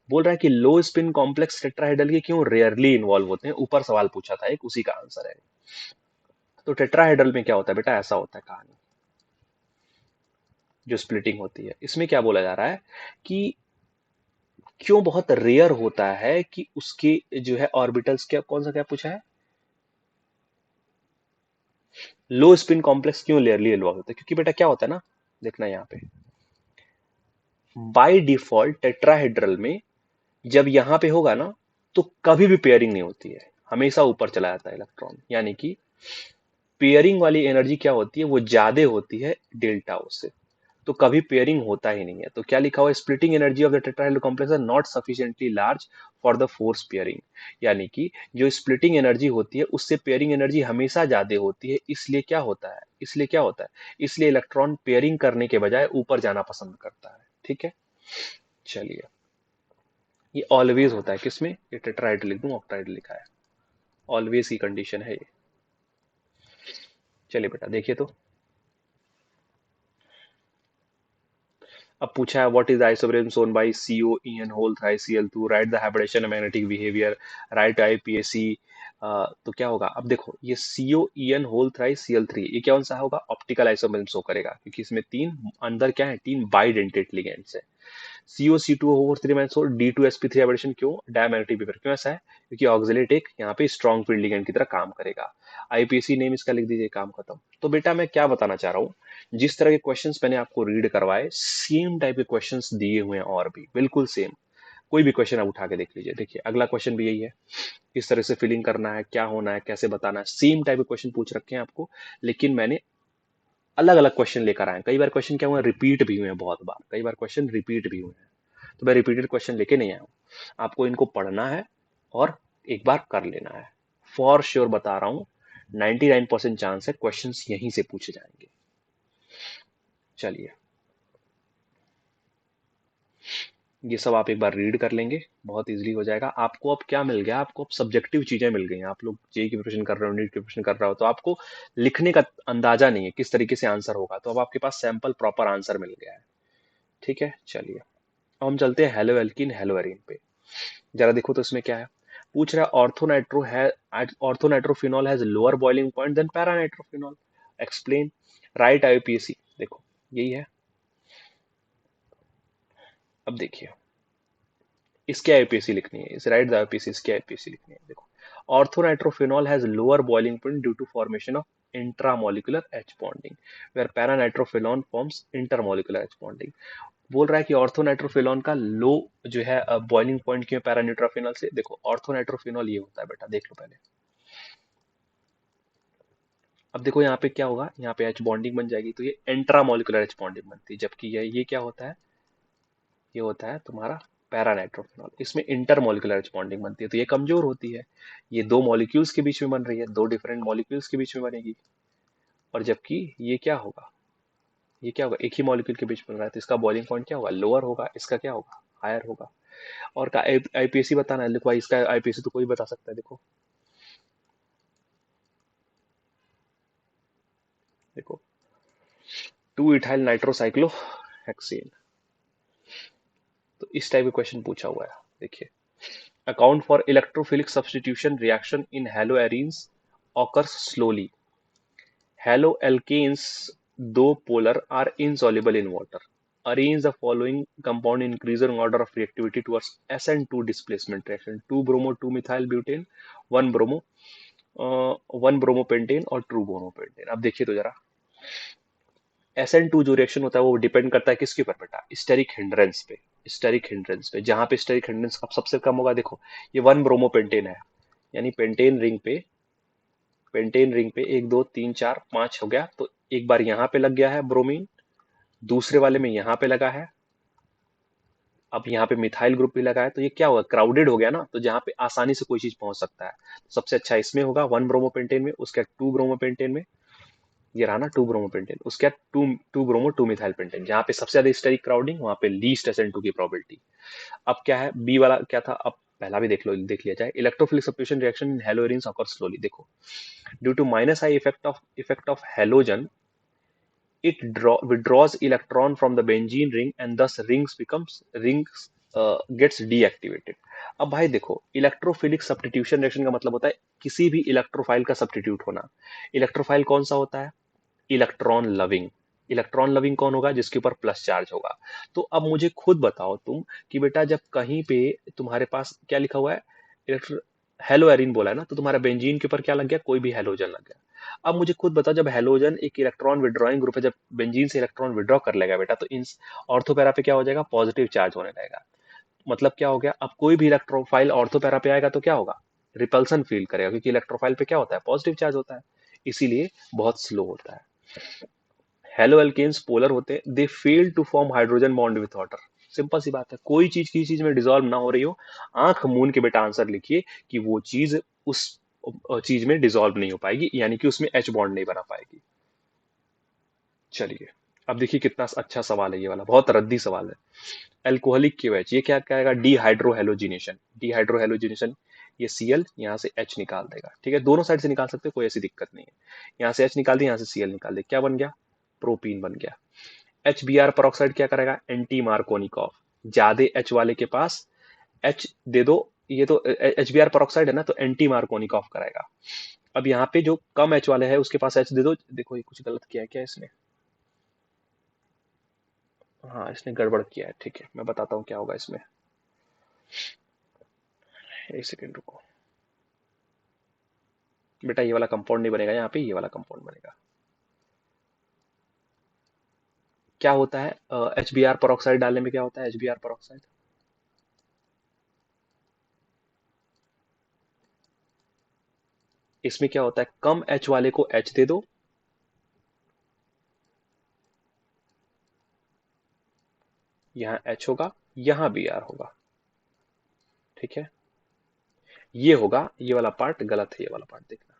S1: बोल रहा है कि लो स्पिन कॉम्प्लेक्स टेट्राहेड्रल के क्यों रेयरली इन्वॉल्व होते हैं, ऊपर सवाल पूछा था एक, उसी का आंसर है। तो टेट्राहेड्रल में क्या होता है बेटा, ऐसा होता है कहानी, जो स्प्लिटिंग होती है इसमें क्या बोला जा रहा है कि क्यों बहुत रेयर होता है कि उसके जो है ऑर्बिटल्स, क्या कौन सा क्या पूछा है, लो स्पिन कॉम्प्लेक्स क्यों रेयरली इन्वॉल्व होता है, क्योंकि बेटा क्या होता है ना, देखना यहाँ पे बाय डिफॉल्ट टेट्राहेड्रल में जब यहां पे होगा ना तो कभी भी पेयरिंग नहीं होती है, हमेशा ऊपर चला जाता है इलेक्ट्रॉन, यानी कि पेयरिंग वाली एनर्जी क्या होती है, वो ज्यादा होती है डेल्टा ओ से, तो कभी पेयरिंग होता ही नहीं है। तो क्या लिखा हुआ है, splitting energy of the tetrahedral complex are not sufficiently large for the force pairing, यानी कि जो स्प्लिटिंग एनर्जी होती है उससे पेयरिंग एनर्जी हमेशा ज्यादा होती है, इसलिए क्या होता है, इसलिए क्या होता है, इसलिए इलेक्ट्रॉन पेयरिंग करने के बजाय ऊपर जाना पसंद करता है। ठीक है, चलिए, ये ऑलवेज होता है किसमें, ये टेट्राहेड्रल लिख दूं, ऑक्टाहेड्रल लिखा है, ऑलवेज की कंडीशन है ये। चलिए बेटा देखिए, तो अब पूछा है व्हाट इज आइसोब्रेन shown by CO EN whole thrice Cl2, write the hybridisation magnetic behaviour, write IUPAC. तो क्या होगा, अब देखो ये CO EN whole thrice Cl3, ये कौन सा होगा, ऑप्टिकल आइसोब्रेन शो करेगा, क्योंकि इसमें तीन अंदर क्या है, तीन बाइडेंटेट लिगेंड्स है। CO C2O3 D2sp3 हाइब्रिडेशन क्यों, डायमैग्नेटिक बिहेवियर क्यों ऐसा है, क्योंकि ऑक्सिलेट एक यहाँ पे स्ट्रॉन्ग फील्ड लिगेंड की तरह काम करेगा। आईपीएसी नेम इसका लिख दीजिए, काम खत्म। तो बेटा मैं क्या बताना चाह रहा हूँ, जिस तरह के क्वेश्चंस मैंने आपको रीड करवाए सेम टाइप के क्वेश्चंस दिए हुए हैं, और भी बिल्कुल सेम, कोई भी क्वेश्चन आप उठा के देख लीजिए। देखिए अगला क्वेश्चन भी यही है, किस तरह से फिलिंग करना है, क्या होना है, कैसे बताना है, सेम टाइप के क्वेश्चन पूछ रखे हैं आपको, लेकिन मैंने अलग अलग क्वेश्चन लेकर आए हैं। कई बार क्वेश्चन क्या हुए, रिपीट भी हुए हैं, बहुत बार कई बार क्वेश्चन रिपीट भी हुए हैं, तो मैं रिपीटेड क्वेश्चन लेके नहीं आया हूँ, आपको इनको पढ़ना है और एक बार कर लेना है। फॉर श्योर बता रहा हूँ, 99% चांस है क्वेश्चंस यहीं से पूछे जाएंगे। चलिए, ये सब आप एक बार रीड कर लेंगे, बहुत इजीली हो जाएगा आपको। अब क्या मिल गया आपको, अब सब्जेक्टिव चीजें मिल गई हैं, आप लोग जेई की प्रिपरेशन कर रहे हो, नीट की प्रिपरेशन कर रहे हो, तो आपको लिखने का अंदाजा नहीं है किस तरीके से आंसर होगा, तो अब आपके पास सैंपल प्रॉपर आंसर मिल गया है। ठीक है, चलिए अब हम चलते हैं हेलो एल्किन हेलो एरीन पे। जरा देखो तो इसमें क्या है, पूछ रहा है orthonitrophenol has lower boiling point than paranitrophenol, explain, write IUPAC. देखो यही है, अब देखिए इसके आईपीएसी लिखनी है, इस राइट द आईपीएसी, इसके आईपीएसी लिखनी है। देखो orthonitrophenol has lower boiling point due to formation of intramolecular H bonding, where paranitrophenol forms intermolecular H bonding. बोल रहा है कि ऑर्थोनाइट्रोफिनॉल का लो जो है बॉइलिंग पॉइंट क्यों पैरानाइट्रोफिनॉल से। देखो ऑर्थोनाइट्रोफिनॉल ये होता है बेटा, देख लो पहले, अब देखो यहाँ पे क्या होगा, यहाँ पे एच बॉन्डिंग बन जाएगी, तो ये इंट्रामोलिकुलर एच बॉन्डिंग बनती है, जबकि ये क्या होता है, ये होता है तुम्हारा पैरानाइट्रोफिनॉल, इसमें इंटरमोलिकुलर एच बॉन्डिंग बनती है, तो ये कमजोर होती है, ये दो मॉलिक्यूल्स के बीच में बन रही है, दो डिफरेंट मॉलिक्यूल्स के बीच में बनेगी, और जबकि ये क्या होगा, ये क्या होगा, एक ही मॉलिक्यूल के बीच में बन रहा है, तो इसका बॉइलिंग पॉइंट क्या होगा, लोअर होगा, इसका क्या होगा, हायर होगा। और का आईपीएसी बताना है, देखो भाई इसका आईपीएसी तो कोई बता सकता है। देखो देखो 2 इथाइल नाइट्रोसाइक्लो हेक्सेन, तो इस टाइप का क्वेश्चन पूछा हुआ है। देखिए account for electrophilic substitution reaction in haloarenes occurs slowly. Haloalkanes, though polar, are insoluble in water. Arrange the following compound in increasing order of reactivity towards SN2 displacement reaction: 2 bromo 2 methyl butane, 1 bromo 1 bromopentane और 2 bromopentane। अब देखिए तो जरा, SN2 जो reaction होता है वो depend करता है किसके ऊपर बेटा, स्टेरिक हिंड्रेंस पे, स्टेरिक हिंड्रेंस पे, जहां पे स्टेरिक हिंड्रेंस कब सबसे कम होगा। देखो ये 1 ब्रोमोपेंटेन है, यानी पेंटेन रिंग पे 1 2 3 4 5 हो गया, तो एक बार यहाँ पे लग गया है ब्रोमीन, दूसरे वाले में यहाँ पे लगा है, अब यहाँ पे मिथाइल ग्रुप भी लगा है, तो ये क्या होगा, क्राउडेड हो गया ना, तो जहाँ पे आसानी से कोई चीज पहुंच सकता है, तो सबसे अच्छा इसमें होगा 1 ब्रोमोपेंटेन में, उसके 2 ब्रोमोपेंटेन में, ये रहा ना 2 ब्रोमोपेंटेन, उसके बाद टू ब्रोमो 2 मिथाइल पेंटेन, जहाँ पे सबसे ज्यादा स्टेरिक क्राउडिंग वहां पे लीस्ट SN2 की प्रोबेबिलिटी। अब क्या है बी वाला क्या था, अब पहला भी देख लिया जाए। Electrophilic substitution reaction in haloarenes occur slowly. देखो, due to minus I effect of halogen, it withdraws electron from the benzene ring and thus rings gets deactivated। अब भाई देखो, इलेक्ट्रोफिलिक सब्स्टिट्यूशन रिएक्शन का मतलब होता है किसी भी इलेक्ट्रोफाइल का सब्स्टिट्यूट होना। इलेक्ट्रोफाइल कौन सा होता है? Electron loving. इलेक्ट्रॉन लविंग कौन होगा? जिसके ऊपर प्लस चार्ज होगा। तो अब मुझे खुद बताओ तुम कि बेटा जब कहीं पे तुम्हारे पास क्या लिखा हुआ है, इलेक्ट्रो हेलो एरिन बोला है ना, तो तुम्हारा बेंजीन के ऊपर क्या लग गया? कोई भी हेलोजन लग गया। अब मुझे खुद बताओ, जब हेलोजन एक इलेक्ट्रॉन विड्रॉइंग ग्रुप है, जब बेंजीन से इलेक्ट्रॉन विड्रॉ कर लेगा बेटा, तो इन ऑर्थो पैरा पे क्या हो जाएगा? पॉजिटिव चार्ज होने लगेगा। मतलब क्या हो गया? अब कोई भी इलेक्ट्रोफाइल ऑर्थो पैरा पे आएगा तो क्या होगा? रिपल्सन फील करेगा, क्योंकि इलेक्ट्रोफाइल पे क्या होता है? पॉजिटिव चार्ज होता है, इसीलिए बहुत स्लो होता है। हेलो एल्केन्स पोलर होते हैं, they fail to form hydrogen bond with water. Simple सी बात है, कोई चीज किसी चीज में डिसॉल्व ना हो रही हो, आंख मूंद के बेटा आंसर लिखिए कि वो चीज उस चीज में डिसॉल्व नहीं हो पाएगी, यानी कि उसमें एच बॉन्ड नहीं बना पाएगी। चलिए, अब देखिए कितना अच्छा सवाल है ये वाला, बहुत रद्दी सवाल है। एल्कोहलिक केवेच, ये क्या कहेगा? डीहाइड्रोहेलोजिनेशन। डीहाइड्रोहेलोजिनेशन, ये Cl यहाँ से H निकाल देगा। ठीक है, दोनों साइड से निकाल सकते हो, कोई ऐसी दिक्कत नहीं है। यहाँ से H निकाल दिया, यहाँ से Cl निकाल दिया, क्या बन गया? प्रोपीन बन गया। HBr पेरोक्साइड क्या करेगा? Anti Markovnikov. ज्यादा H वाले के पास H दे दो, ये तो HBr पेरोक्साइड है ना, तो एंटी मार्कोनिकॉफ कराएगा। अब यहाँ पे जो कम H वाले है उसके पास H दे दो। देखो ये कुछ गलत किया है क्या इसने? हाँ, इसने गड़बड़ किया है। ठीक है, मैं बताता हूँ क्या होगा इसमें, एक सेकेंड रुको बेटा। ये वाला कंपाउंड नहीं बनेगा, यहाँ पे ये वाला कंपाउंड बनेगा। क्या होता है HBr पेरोक्साइड डालने में? क्या होता है HBr पेरोक्साइड? इसमें क्या होता है? कम H वाले को H दे दो, यहाँ H होगा, यहाँ Br होगा। ठीक है, ये होगा, ये वाला पार्ट गलत है, ये वाला पार्ट देखना।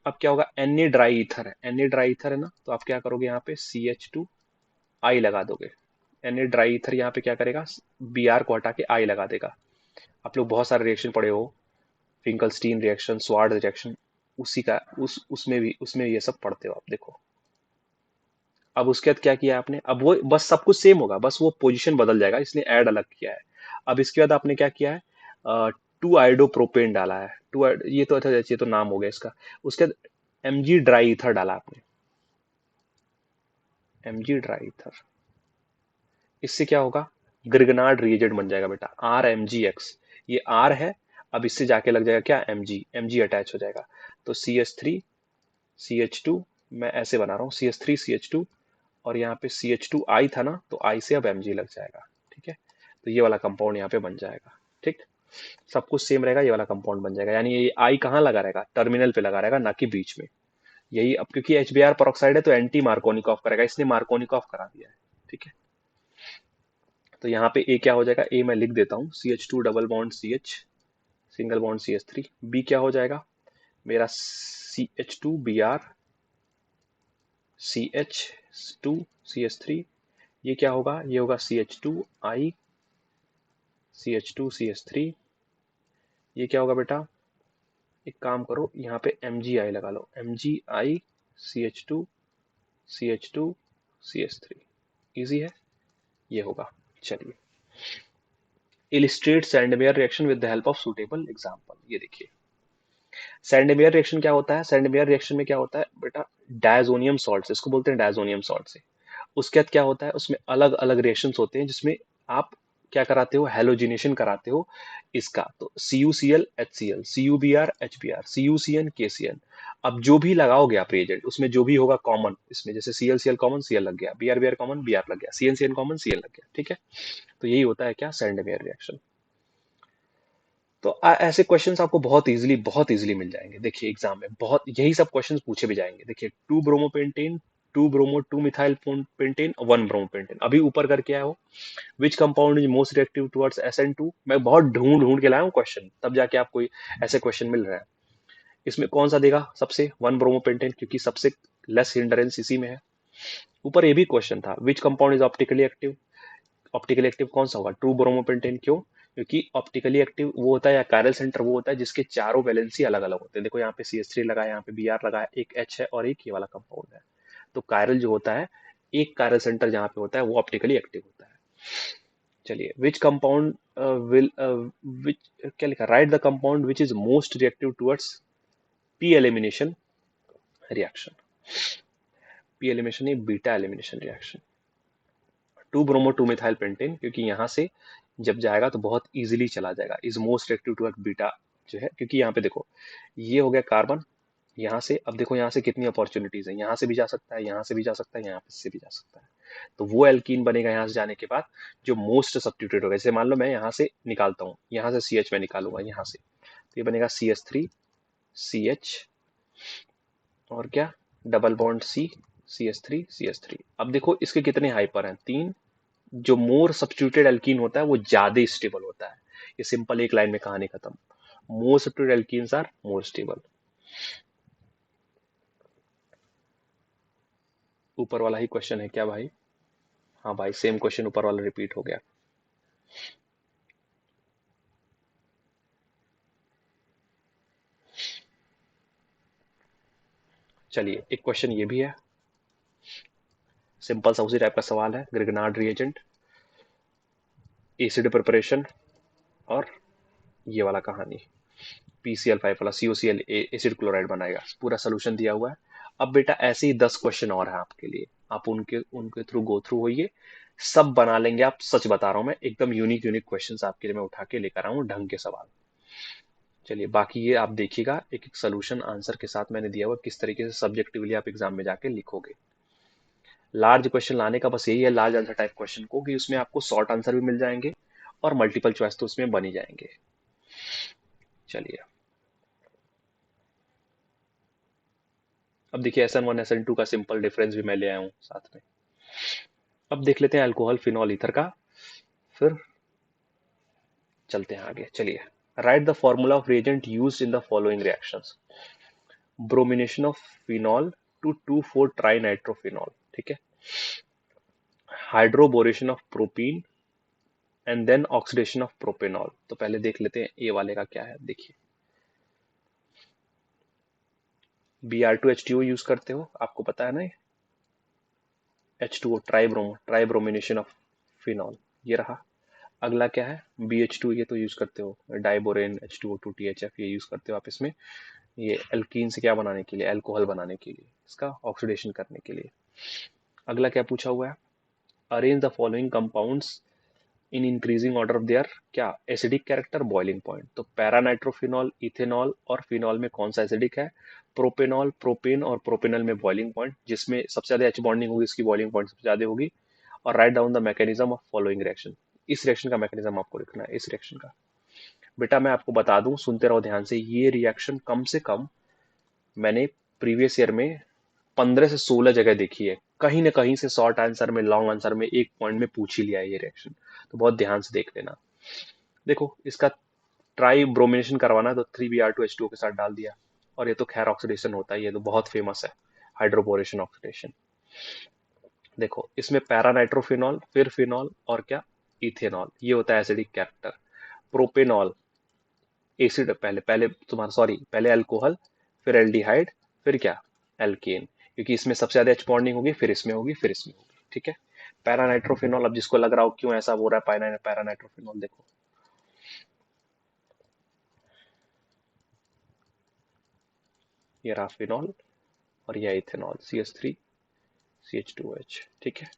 S1: अब क्या होगा? Na ड्राई ईथर है, Na ड्राई ईथर है ना, तो आप क्या करोगे? यहाँ पे CH2I लगा दोगे। Na ड्राई ईथर यहाँ पे क्या करेगा? Br को हटा के I लगा देगा। आप लोग बहुत सारे रिएक्शन पढ़े हो, फिंकलस्टीन रिएक्शन, स्वार्ड रिएक्शन, उसी का उसमें ये सब पढ़ते हो आप। देखो, अब उसके बाद क्या किया आपने? अब वो बस सब कुछ सेम होगा, बस वो पोजीशन बदल जाएगा, इसने ऐड अलग किया है। अब इसके बाद आपने क्या किया है? 2 आइडोप्रोपेन डाला है। ये तो अच्छा, ये तो नाम हो गया इसका। उसके बाद Mg ड्राई ईथर डाला आपने, Mg ड्राई ईथर। इससे क्या होगा? ग्रिगनार्ड रिएजेंट बन जाएगा बेटा, RMgX। ये R है, अब इससे जाके लग जाएगा क्या? Mg अटैच हो जाएगा। तो CH3CH2, मैं ऐसे बना रहा हूँ, CH3CH2, और यहाँ पे CH2I था ना, तो I से अब Mg लग जाएगा। ठीक है, तो ये वाला कंपाउंड यहाँ पे बन जाएगा। ठीक, सब कुछ सेम रहेगा, ये वाला कंपाउंड बन जाएगा। यानी ये I कहाँ लगा रहेगा? टर्मिनल पे लगा रहेगा, ना कि बीच में। यही, अब क्योंकि HBr पेरोक्साइड है तो एंटी मार्कोनिकॉफ करेगा, इसने मार्कोनिकॉफ करा दिया है। ठीक है, तो यहाँ पे A क्या हो जाएगा? A मैं लिख देता हूँ, CH2 double bond CH, single bond CH3। B क्या हो जाएगा मेरा? CH2Br CH2CH3। ये क्या होगा? ये होगा CH2I CH2CH3। ये क्या होगा बेटा? एक काम करो, यहाँ पे MgI लगा लो, MgI CH2CH2CH3। इजी है, ये होगा। चलिए, illustrate Sandmeyer reaction with the help of suitable example. ये देखिए, सैंडमेयर रिएक्शन क्या होता है? सैंडमेयर रिएक्शन में क्या होता है बेटा? डायजोनियम सॉल्ट, इसको बोलते हैं डायजोनियम सॉल्ट से। उसके बाद क्या होता है? उसमें अलग अलग रिएक्शंस होते हैं, जिसमें आप क्या कराते हो? हेलोजिनेशन कराते हो इसका। तो CuCl HCl, CuBr HBr, CuCN KCl। अब जो भी लगाओगे आप रिएजेंट, उसमें जो भी होगा कॉमन, इसमें जैसे ClCl कॉमन, Cl लग गया, Br कॉमन, Br लग गया, CnCn कॉमन, Cn लग गया। ठीक है, तो यही होता है क्या? Sandmeyer reaction. तो ऐसे क्वेश्चंस आपको बहुत इजीली मिल जाएंगे। देखिए एग्जाम में बहुत यही सब क्वेश्चंस पूछे भी जाएंगे। देखिए, 2 bromopentane, 2 bromo 2 methyl pentane, 1 bromopentane. अभी ऊपर करके आया हो, which compound is most reactive towards SN2। मैं बहुत ढूंढ ढूंढ के लाया हूँ क्वेश्चन, तब जाके आपको ऐसे क्वेश्चन मिल रहा है। इसमें कौन सा देगा सबसे? 1 ब्रोमोपेंटेन, क्योंकि सबसे लेस हिंडरेंस इसी में है। ऊपर ये भी क्वेश्चन था, which compound is optically active. Optically active कौन सा होगा? 2 ब्रोमोपेंटेन। क्यों? क्योंकि ऑप्टिकली एक्टिव वो होता है या कायरल सेंटर वो होता है जिसके चारों वैलेंसी अलग अलग होते हैं। देखो यहाँ पे CH3 लगा है, यहाँ पे Br लगा है, एक H है और एक ये वाला कंपाउंड है। तो कायरल जो होता है, एक कायरल सेंटर जहाँ पे होता है वो ऑप्टिकली एक्टिव होता है। चलिए, विच कंपाउंड विल विच क्या लिखा, right the compound which is most reactive towards P elimination reaction. P elimination, beta elimination reaction. 2 bromo 2 methyl pentane, क्योंकि यहाँ से जब जाएगा तो बहुत इजीली चला जाएगा, is most reactive to beta जो है, क्योंकि यहाँ पे देखो ये हो गया कार्बन, यहाँ से अब देखो यहाँ से कितनी अपॉर्चुनिटीज है, यहाँ से भी जा सकता है, यहाँ से भी जा सकता है, यहाँ से भी जा सकता है। तो वो एल्कीन बनेगा यहाँ से जाने के बाद जो मोस्ट सब्स्टिट्यूट होगा। जैसे मान लो मैं यहाँ से निकालता हूँ, यहाँ से CH में निकालूंगा यहाँ से, तो ये बनेगा CH3 CH और क्या, double bond C, CH3 CH3। अब देखो इसके कितने हाइपर हैं, 3। जो मोर सब्स्टिट्यूटेड एल्कीन होता है वो ज्यादा स्टेबल होता है। ये सिंपल एक लाइन में कहानी खत्म। More substituted alkenes are more stable. ऊपर वाला ही क्वेश्चन है क्या भाई? हाँ भाई, सेम क्वेश्चन ऊपर वाला रिपीट हो गया। चलिए, एक क्वेश्चन ये भी है, सिंपल सा उसी टाइप का सवाल है। ग्रिग्नार्ड रिएजेंट, एसिड प्रिपरेशन और ये वाला कहानी, PCl5 वाला COCl एसिड क्लोराइड बनाएगा, पूरा सोल्यूशन दिया हुआ है। अब बेटा ऐसे ही 10 क्वेश्चन और हैं आपके लिए, आप उनके उनके थ्रू गो थ्रू होइए, सब बना लेंगे आप। सच बता रहा हूं मैं, एकदम यूनिक यूनिक क्वेश्चंस आपके लिए मैं उठा के लेकर आया हूं, ढंग के सवाल। चलिए, बाकी ये आप देखिएगा, एक एक सोल्यूशन आंसर के साथ मैंने दिया हुआ, किस तरीके से सब्जेक्टिवली आप एग्जाम में जाके लिखोगे। लार्ज क्वेश्चन लाने का बस यही है, लार्ज आंसर टाइप क्वेश्चन को, कि उसमें आपको शॉर्ट आंसर भी मिल जाएंगे और मल्टीपल चॉइस तो उसमें बन ही जाएंगे। चलिए, अब देखिए SN1 SN2 का सिंपल डिफरेंस भी मैं ले आया हूँ साथ में। अब देख लेते हैं अल्कोहल फिनॉल ईथर का, फिर चलते हैं आगे। चलिए, write the formula of reagent used in the following reactions. Bromination of phenol to 2,4 trinitrophenol, ठीक है। Hydroboration of propene and then oxidation of propanol. तो पहले देख लेते हैं ए वाले का क्या है। देखिए, Br2H2O यूज करते हो, आपको पता है ना, H2O ट्राइब्रोमिनेशन ऑफ फिनॉल, ये रहा। अगला क्या है, BH2, ये तो यूज करते हो, डाइबोरेन H2O2 THF, ये यूज करते हो आप इसमें, ये एल्कीन से क्या बनाने के लिए, अल्कोहल बनाने के लिए, इसका ऑक्सीडेशन करने के लिए। अगला क्या पूछा हुआ है, arrange the following compounds in increasing order of their क्या, एसिडिक कैरेक्टर, बॉइलिंग पॉइंट। तो पैरानाइट्रोफिनॉल, इथेनॉल और फिनॉल में कौन सा एसिडिक है, प्रोपेनॉल, प्रोपेन और प्रोपेनल में बॉइलिंग पॉइंट, जिसमें सबसे ज्यादा H बॉन्डिंग होगी इसकी बॉइलिंग पॉइंट सबसे ज्यादा होगी। और write down the mechanism of following reaction. इस रिएक्शन का मैकेनिज्म आपको लिखना है, इस रिएक्शन का। बेटा मैं आपको बता दूं, सुनते रहो ध्यान से, ये रिएक्शन कम से कम मैंने प्रीवियस ईयर में 15 से 16 जगह देखी है, कहीं ना कहीं से शॉर्ट आंसर में, लॉन्ग आंसर में, एक पॉइंट में पूछ ही लिया है ये रिएक्शन। तो बहुत ध्यान से देख लेना। देखो, इसका ट्राई ब्रोमिनेशन करवाना है तो 3Br2H2O के साथ डाल दिया, और ये तो खैर ऑक्सीडेशन होता है, ये तो बहुत फेमस है, हाइड्रोबोरेशन ऑक्सीडेशन। देखो, इसमें पैरानाइट्रोफिनॉल, फिर फिनॉल और क्या, इथेनॉल, ये होता है एसिडिक कैरेक्टर। प्रोपेनॉल एसिड, पहले पहले तुम्हारा सॉरी, पहले अल्कोहल, फिर एल्डिहाइड, फिर क्या, एल्केन, क्योंकि इसमें सबसे ज्यादा H बॉन्डिंग होगी, फिर इसमें होगी, फिर इसमें होगी, ठीक है। पैरानाइट्रोफिनॉल, अब जिसको लग रहा हो क्यों ऐसा हो रहा है पैरानाइट्रोफिनॉल, देखो ये रहा फिनॉल और यह इथेनॉल, CH3CH2OH, ठीक है।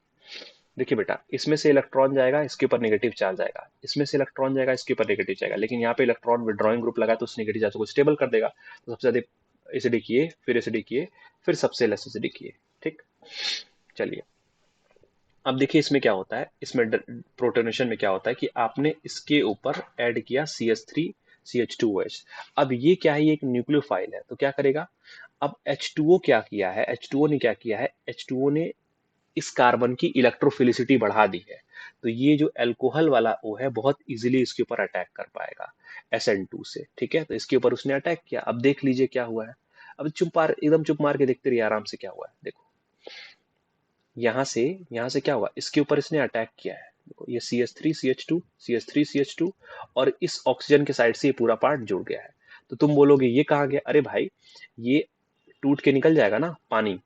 S1: देखिए बेटा, इसमें से इलेक्ट्रॉन जाएगा, इसके ऊपर नेगेटिव चार्ज आएगा, इसमें से इलेक्ट्रॉन जाएगा, इसके ऊपर नेगेटिव जाएगा, लेकिन यहाँ पे इलेक्ट्रॉन विड्रॉइंग ग्रुप लगा तो उस नेगेटिव चार्ज को स्टेबल कर देगा। तो सबसे ज्यादा एसिडिक ये, फिर एसिडिक ये, फिर सबसे लेस एसिडिक ये, ठीक। चलिए, अब देखिए इसमें क्या होता है, इसमें प्रोटोनेशन में क्या होता है कि आपने इसके ऊपर ऐड किया CH3CH2OH। अब ये क्या है, ये एक न्यूक्लियोफाइल है, तो क्या करेगा, अब H2O क्या किया है, H2O ने क्या किया है, H2O ने इस कार्बन की इलेक्ट्रोफिलिसिटी बढ़ा दी है। तो ये जो अल्कोहल वाला O है बहुत इजीली इसके ऊपर अटैक कर पाएगा SN2 से, ठीक है। तो इसके ऊपर उसने अटैक किया, अब देख लीजिए क्या हुआ है। अब एकदम चुप मार के देखते रहिए आराम से, क्या हुआ है देखो, यहां से क्या हुआ, इसके ऊपर इसने अटैक किया है, देखो ये CH3 CH2 और इस ऑक्सीजन के साइड से ये पूरा पार्ट जुड़ गया है। तो तुम बोलोगे ये कहाँ गया? अरे भाई ये टूट के निकल जाएगा ना पानी,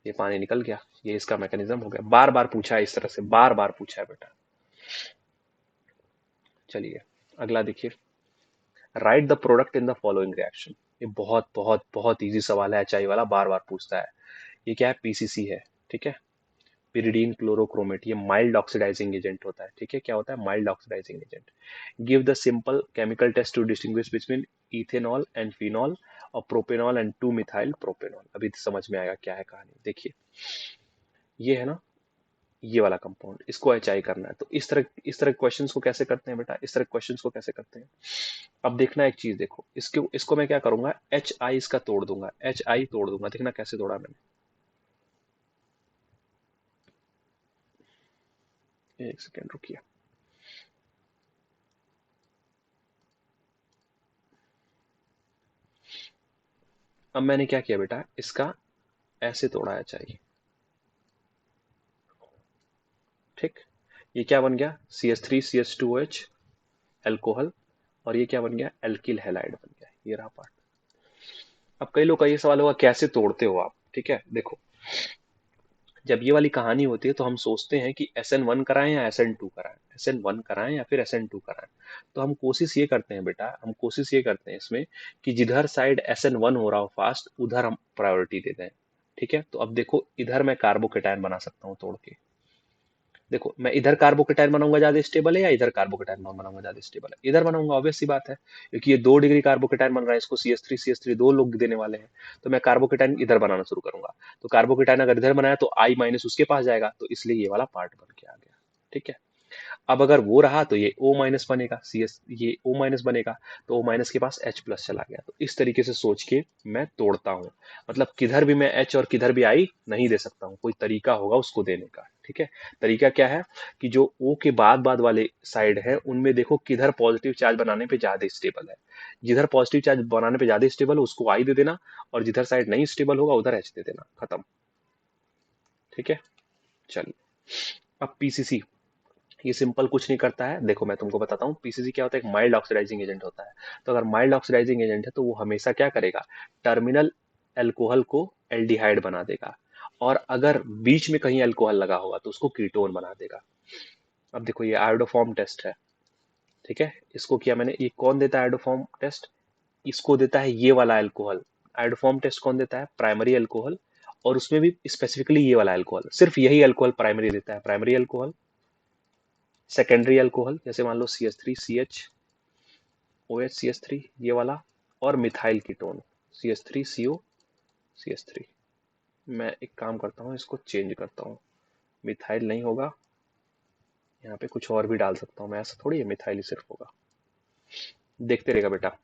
S1: ये पानी निकल गया, ये इसका मैकेनिज्म हो गया। बार बार पूछा है इस तरह से, बार बार पूछा है बेटा। चलिए अगला देखिए, right the product in the following reaction. ये बहुत बहुत बहुत इजी सवाल है, एचआई वाला बार बार पूछता है। ये क्या है? पीसीसी है, ठीक है, pyridine क्लोरोक्रोमेट। ये माइल्ड ऑक्सीडाइजिंग एजेंट होता है, ठीक है। क्या होता है? Mild oxidising agent. Give the simple chemical test to distinguish between ethanol and phenol और प्रोपेनॉल एंड 2 मिथाइल प्रोपेनॉल। अभी समझ में आएगा क्या है कहानी। देखिए ये है ना, ये वाला कंपाउंड, इसको एचआई करना है। तो इस तरह क्वेश्चंस को कैसे करते हैं बेटा? इस तरह क्वेश्चंस को कैसे करते हैं? अब देखना एक चीज, देखो इसको मैं क्या करूंगा, एच आई इसका तोड़ दूंगा, एच आई तोड़ दूंगा। देखना कैसे तोड़ा मैंने, एक सेकेंड रुकिए। अब मैंने क्या किया बेटा, इसका ऐसे तोड़ा है चाहिए, ठीक। ये क्या बन गया? CH3CH2OH एल्कोहल, और ये क्या बन गया? एल्किल हैलाइड बन गया। ये रहा पार्ट। अब कई लोग का ये सवाल होगा कैसे तोड़ते हो आप, ठीक है। देखो जब ये वाली कहानी होती है तो हम सोचते हैं कि SN1 कराएं या SN2 कराएं, SN1 कराएं या फिर SN2 कराएं। तो हम कोशिश ये करते हैं बेटा, हम कोशिश ये करते हैं इसमें कि जिधर साइड SN1 हो रहा हो फास्ट, उधर हम प्रायोरिटी दे दें, ठीक है। तो अब देखो इधर मैं कार्बोकेटायन बना सकता हूँ तोड़ के। देखो मैं इधर कार्बोकेटायन बनाऊंगा ज्यादा स्टेबल है या इधर कार्बोकेटायन बनाऊंगा ज्यादा स्टेबल है? इधर बनाऊंगा, ऑब्वियस सी बात है, क्योंकि ये 2 डिग्री कार्बोकेटायन बन रहा है, इसको CH3 दो लोग देने वाले हैं। तो मैं कार्बोकेटायन इधर बनाना शुरू करूंगा। तो कार्बोकेटायन अगर इधर बनाया तो I माइनस उसके पास जाएगा, तो इसलिए ये वाला पार्ट बन के आ गया, ठीक है। अब अगर वो रहा तो ये O माइनस बनेगा, ये O माइनस बनेगा, तो O माइनस के पास H प्लस चला गया। तो इस तरीके से सोच के मैं तोड़ता हूँ। मतलब किधर भी मैं H और किधर भी I नहीं दे सकता हूँ, कोई तरीका होगा उसको देने का, ठीक है। तरीका क्या है कि जो O के बाद बाद वाले साइड है उनमें देखो किधर पॉजिटिव चार्ज बनाने पे ज्यादा स्टेबल है। जिधर पॉजिटिव चार्ज बनाने पे ज्यादा स्टेबल है उसको I दे देना, और जिधर साइड नहीं स्टेबल होगा उधर H दे देना, खत्म, ठीक है। चलिए अब पीसीसी, ये सिंपल कुछ नहीं करता है। देखो मैं तुमको बताता हूँ पीसीसी क्या होता है, एक माइल्ड ऑक्सीडाइजिंग एजेंट होता है। तो अगर माइल्ड ऑक्सीडाइजिंग एजेंट है तो वो हमेशा क्या करेगा, टर्मिनल एल्कोहल को एल्डिहाइड बना देगा, और अगर बीच में कहीं अल्कोहल लगा होगा तो उसको कीटोन बना देगा। अब देखो ये आयोडोफॉर्म टेस्ट है, ठीक है। इसको किया मैंने, ये कौन देता है आयोडोफॉर्म टेस्ट? इसको देता है ये वाला अल्कोहल। आयोडोफॉर्म टेस्ट कौन देता है? प्राइमरी अल्कोहल, और उसमें भी स्पेसिफिकली ये वाला अल्कोहल, सिर्फ यही अल्कोहल प्राइमरी देता है, प्राइमरी अल्कोहल। सेकेंडरी अल्कोहल जैसे मान लो CH3CH OH CH3 ये वाला, और मिथाइल कीटोन CH3CO CH3। मैं एक काम करता हूँ, इसको चेंज करता हूँ, मिथाइल नहीं होगा, यहाँ पे कुछ और भी डाल सकता हूँ मैं, ऐसा थोड़ी है मिथाइल ही सिर्फ होगा। देखते रहेगा बेटा,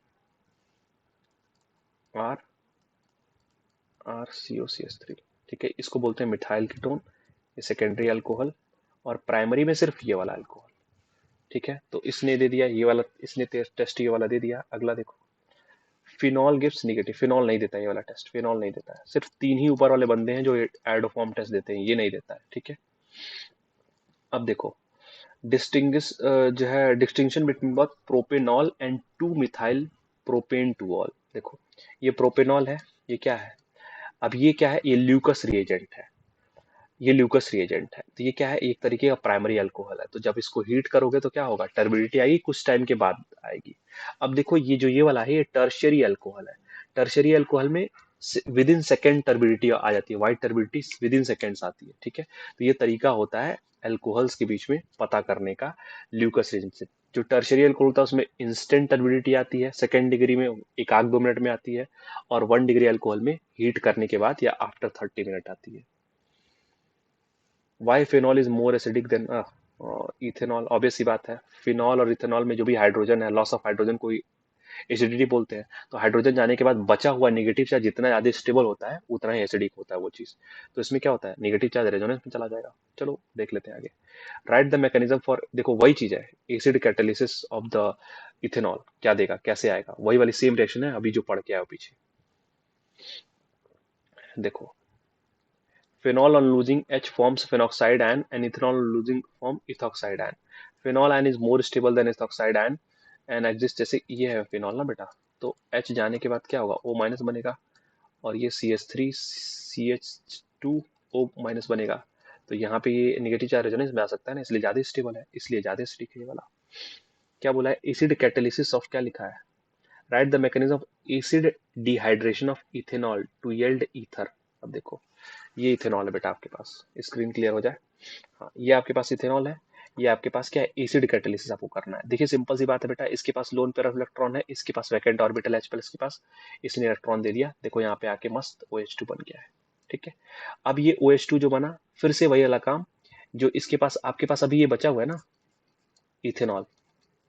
S1: आर RCOCH3, ठीक है। इसको बोलते हैं मिथाइल कीटोन, ये सेकेंडरी अल्कोहल, और प्राइमरी में सिर्फ ये वाला अल्कोहल, ठीक है। तो इसने दे दिया ये वाला, इसने टेस्ट ये वाला दे दिया। अगला देखो, फिनॉल गिव्स निगेटिव, फिनॉल नहीं देता है ये वाला टेस्ट, फिनॉल नहीं देता है। सिर्फ 3 ही ऊपर वाले बंदे हैं जो एडोफॉर्म टेस्ट देते हैं, ये नहीं देता है, ठीक है। अब देखो डिस्टिंग्विश जो है, distinction between both propanol and 2 methyl propane two all. देखो ये प्रोपेनॉल है, ये क्या है? अब ये क्या है? ये ल्यूकस रिएजेंट है, ये ल्यूकस रिएजेंट है। तो ये क्या है? एक तरीके का प्राइमरी अल्कोहल है। तो जब इसको हीट करोगे तो क्या होगा? टर्बिडिटी आएगी, कुछ टाइम के बाद आएगी। अब देखो ये जो ये वाला है, ये टर्शियरी अल्कोहल है। टर्शियरी अल्कोहल में विद इन सेकेंड टर्बिडिटी आ जाती है, white turbidity with in seconds आती है, ठीक है। तो ये तरीका होता है अल्कोहल्स के बीच में पता करने का, ल्यूकस रिएजेंट से। जो टर्शियरी अल्कोहल होता है उसमें इंस्टेंट टर्बिडिटी आती है, सेकेंड डिग्री में एक आध 2 मिनट में आती है, और 1 डिग्री अल्कोहल में हीट करने के बाद या आफ्टर 30 मिनट आती है। Why phenol is more acidic than ethanol? Obvious सी बात है, फिनॉल और इथेनॉल में जो भी हाइड्रोजन है, लॉस ऑफ हाइड्रोजन को एसिडिटी बोलते हैं। तो हाइड्रोजन जाने के बाद बचा हुआ नेगेटिव चार्ज जितना ज्यादा स्टेबल होता है उतना ही एसिडिक होता है वो चीज। तो इसमें क्या होता है, नेगेटिव चार्ज रेजोनेंस में चला जाएगा। चलो देख लेते हैं आगे। राइट द मैकेनिज्म फॉर, देखो वही चीज है, acid catalysis of the ethanol क्या देगा, कैसे आएगा? वही वाली सेम रिएक्शन है अभी जो पढ़ के आया पीछे। देखो Phenol on losing H forms phenoxide ion and ethanol on losing form ethoxide ion. Phenol ion is more stable than ethoxide ion and exists, जैसे ये है phenol ना बेटा, तो H जाने के बाद क्या होगा, O माइनस बनेगा और ये CH3 CH2 O माइनस बनेगा, तो यहाँ पे ये नेगेटिव चार्ज रेजोनेंस में आ सकता है ना, इसलिए ज्यादा स्टेबल है, इसलिए ज्यादा एसिडिक है ये वाला। क्या बोला है, एसिड कैटालिसिस ऑफ, क्या लिखा है, write the mechanism of acid dehydration of ethanol to yield ether. अब देखो ये इथेनॉल है बेटा आपके पास, स्क्रीन क्लियर हो जाए, हाँ ये आपके पास इथेनॉल है, ये आपके पास क्या है, एसिड कैटालिसिस आपको करना है। देखिए सिंपल सी बात है बेटा, इसके पास लोन पेयर ऑफ इलेक्ट्रॉन है, इसके पास वैकेंट ऑर्बिटल H प्लस के पास, इसने इलेक्ट्रॉन दे दिया, देखो यहाँ पे आके मस्त OH2 बन गया है, ठीक है। अब ये OH2 जो बना, फिर से वही वाला काम, जो इसके पास आपके पास अभी ये बचा हुआ है ना इथेनॉल,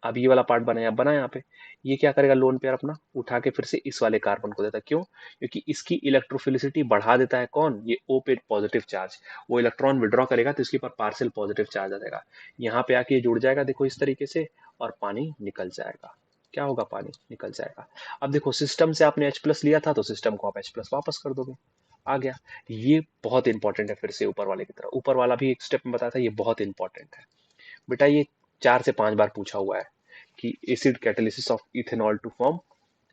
S1: अब ये वाला पार्ट बना यहाँ पे, ये क्या करेगा, लोन पेयर अपना उठा के फिर से इस वाले कार्बन को देता है, क्यों, क्योंकि इसकी इलेक्ट्रोफिलिसिटी बढ़ा देता है कौन, ये O पे पॉजिटिव चार्ज, वो इलेक्ट्रॉन विड्रॉ करेगा तो इसके ऊपर पार्शियल पॉजिटिव चार्ज आ जाएगा, यहाँ पे आके ये जुड़ जाएगा देखो इस तरीके से, और पानी निकल जाएगा, क्या होगा, पानी निकल जाएगा। अब देखो सिस्टम से आपने H प्लस लिया था तो सिस्टम को आप H प्लस वापस कर दोगे, आ गया। ये बहुत इंपॉर्टेंट है, फिर से ऊपर वाले की तरह, ऊपर वाला भी एक स्टेप में बताया था, ये बहुत इंपॉर्टेंट है बेटा, ये 4 से 5 बार पूछा हुआ है कि acid catalysis of ethanol to form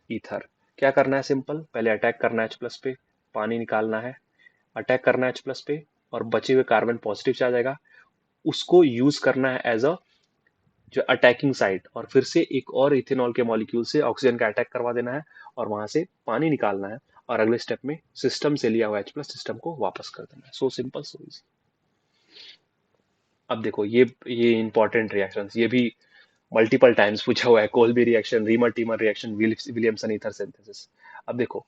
S1: ether. क्या करना है, सिंपल, पहले अटैक करना है H प्लस पे, पानी निकालना है, अटैक करना है H प्लस पे, और बचे हुए कार्बन पॉजिटिव चार्ज आएगा, उसको यूज करना है एज अ जो अटैकिंग साइड, और फिर से एक और इथेनॉल के मॉलिक्यूल से ऑक्सीजन का अटैक करवा देना है, और वहां से पानी निकालना है, और अगले स्टेप में सिस्टम से लिया हुआ H प्लस सिस्टम को वापस कर देना है। So simple so easy. अब देखो ये इंपॉर्टेंट रिएक्शंस, ये भी मल्टीपल टाइम्स पूछा हुआ है, Kolbe reaction, Reimer Tiemann reaction, Williamson ether synthesis. अब देखो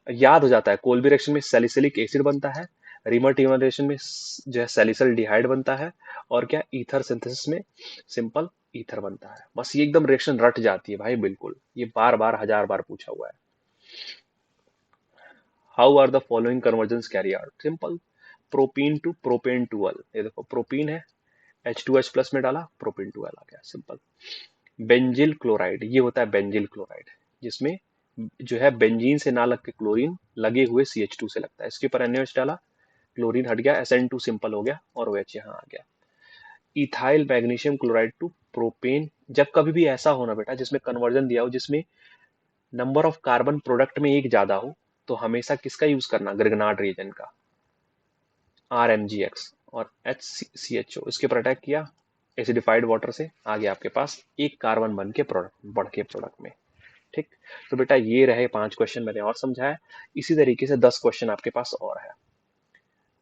S1: याद हो जाता है, कोल्बी रिएक्शन में सैलिसिलिक एसिड बनता है, रीमर टीमर रिएक्शन में जो है सैलिसिल डिहाइड बनता है, और क्या ईथर सिंथेसिस में सिंपल ईथर बनता है। बस ये एकदम रिएक्शन रट जाती है भाई, बिल्कुल, ये बार बार 1000 बार पूछा हुआ है। How are the following conversion carry out, simple, propene to propane टूअल, ये देखो प्रोपीन है, H2H प्लस में डाला, प्रोपेन टूअल आ गया, सिंपल। बेंजिल क्लोराइड, ये होता है बेंजिल क्लोराइड, जिसमें जो है बेंजीन से ना लग के क्लोरीन लगे हुए CH2 से लगता है, इसके ऊपर NaOH डाला, क्लोरीन हट गया, SN2 सिंपल हो गया, और OH यहाँ आ गया। Ethyl magnesium chloride to propane, जब कभी भी ऐसा होना बेटा जिसमें कन्वर्जन दिया हो, जिसमें नंबर ऑफ कार्बन प्रोडक्ट में एक ज्यादा हो, तो हमेशा किसका यूज करना, ग्रिग्नार्ड रिएजेंट का, RMgX और HCHO, इसके ऊपर अटैक किया, एसिडिफाइड वाटर से आ गया आपके पास एक कार्बन बन के प्रोडक्ट, बढ़ के प्रोडक्ट में, ठीक। तो बेटा ये रहे 5 क्वेश्चन मैंने और समझाया, इसी तरीके से 10 क्वेश्चन आपके पास और है।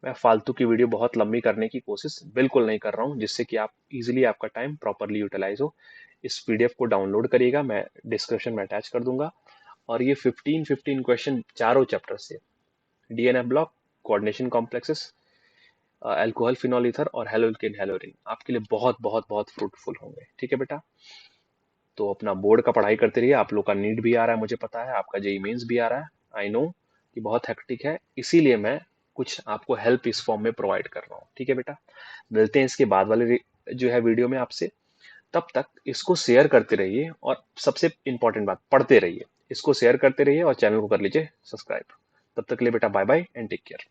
S1: मैं फालतू की वीडियो बहुत लंबी करने की कोशिश बिल्कुल नहीं कर रहा हूँ, जिससे कि आप इजीली आपका टाइम प्रॉपरली यूटिलाइज हो। इस PDF को डाउनलोड करिएगा, मैं डिस्क्रिप्शन में अटैच कर दूंगा, और ये 15 क्वेश्चन चारों चैप्टर से, DNF block, coordination complexes, alcohol phenol ether और हेलोल्केन हेलोरिन आपके लिए बहुत बहुत बहुत फ्रूटफुल होंगे, ठीक है बेटा। तो अपना बोर्ड का पढ़ाई करते रहिए, आप लोग का नीट भी आ रहा है, मुझे पता है, आपका जेईई मेंस भी आ रहा है, आई नो कि बहुत हेक्टिक है, इसीलिए मैं कुछ आपको हेल्प इस फॉर्म में प्रोवाइड कर रहा हूँ, ठीक है बेटा। मिलते हैं इसके बाद वाले जो है वीडियो में आपसे, तब तक इसको शेयर करते रहिए, और सबसे इंपॉर्टेंट बात, पढ़ते रहिए, इसको शेयर करते रहिए, और चैनल को कर लीजिए सब्सक्राइब। तब तक के लिए बेटा bye bye and take care.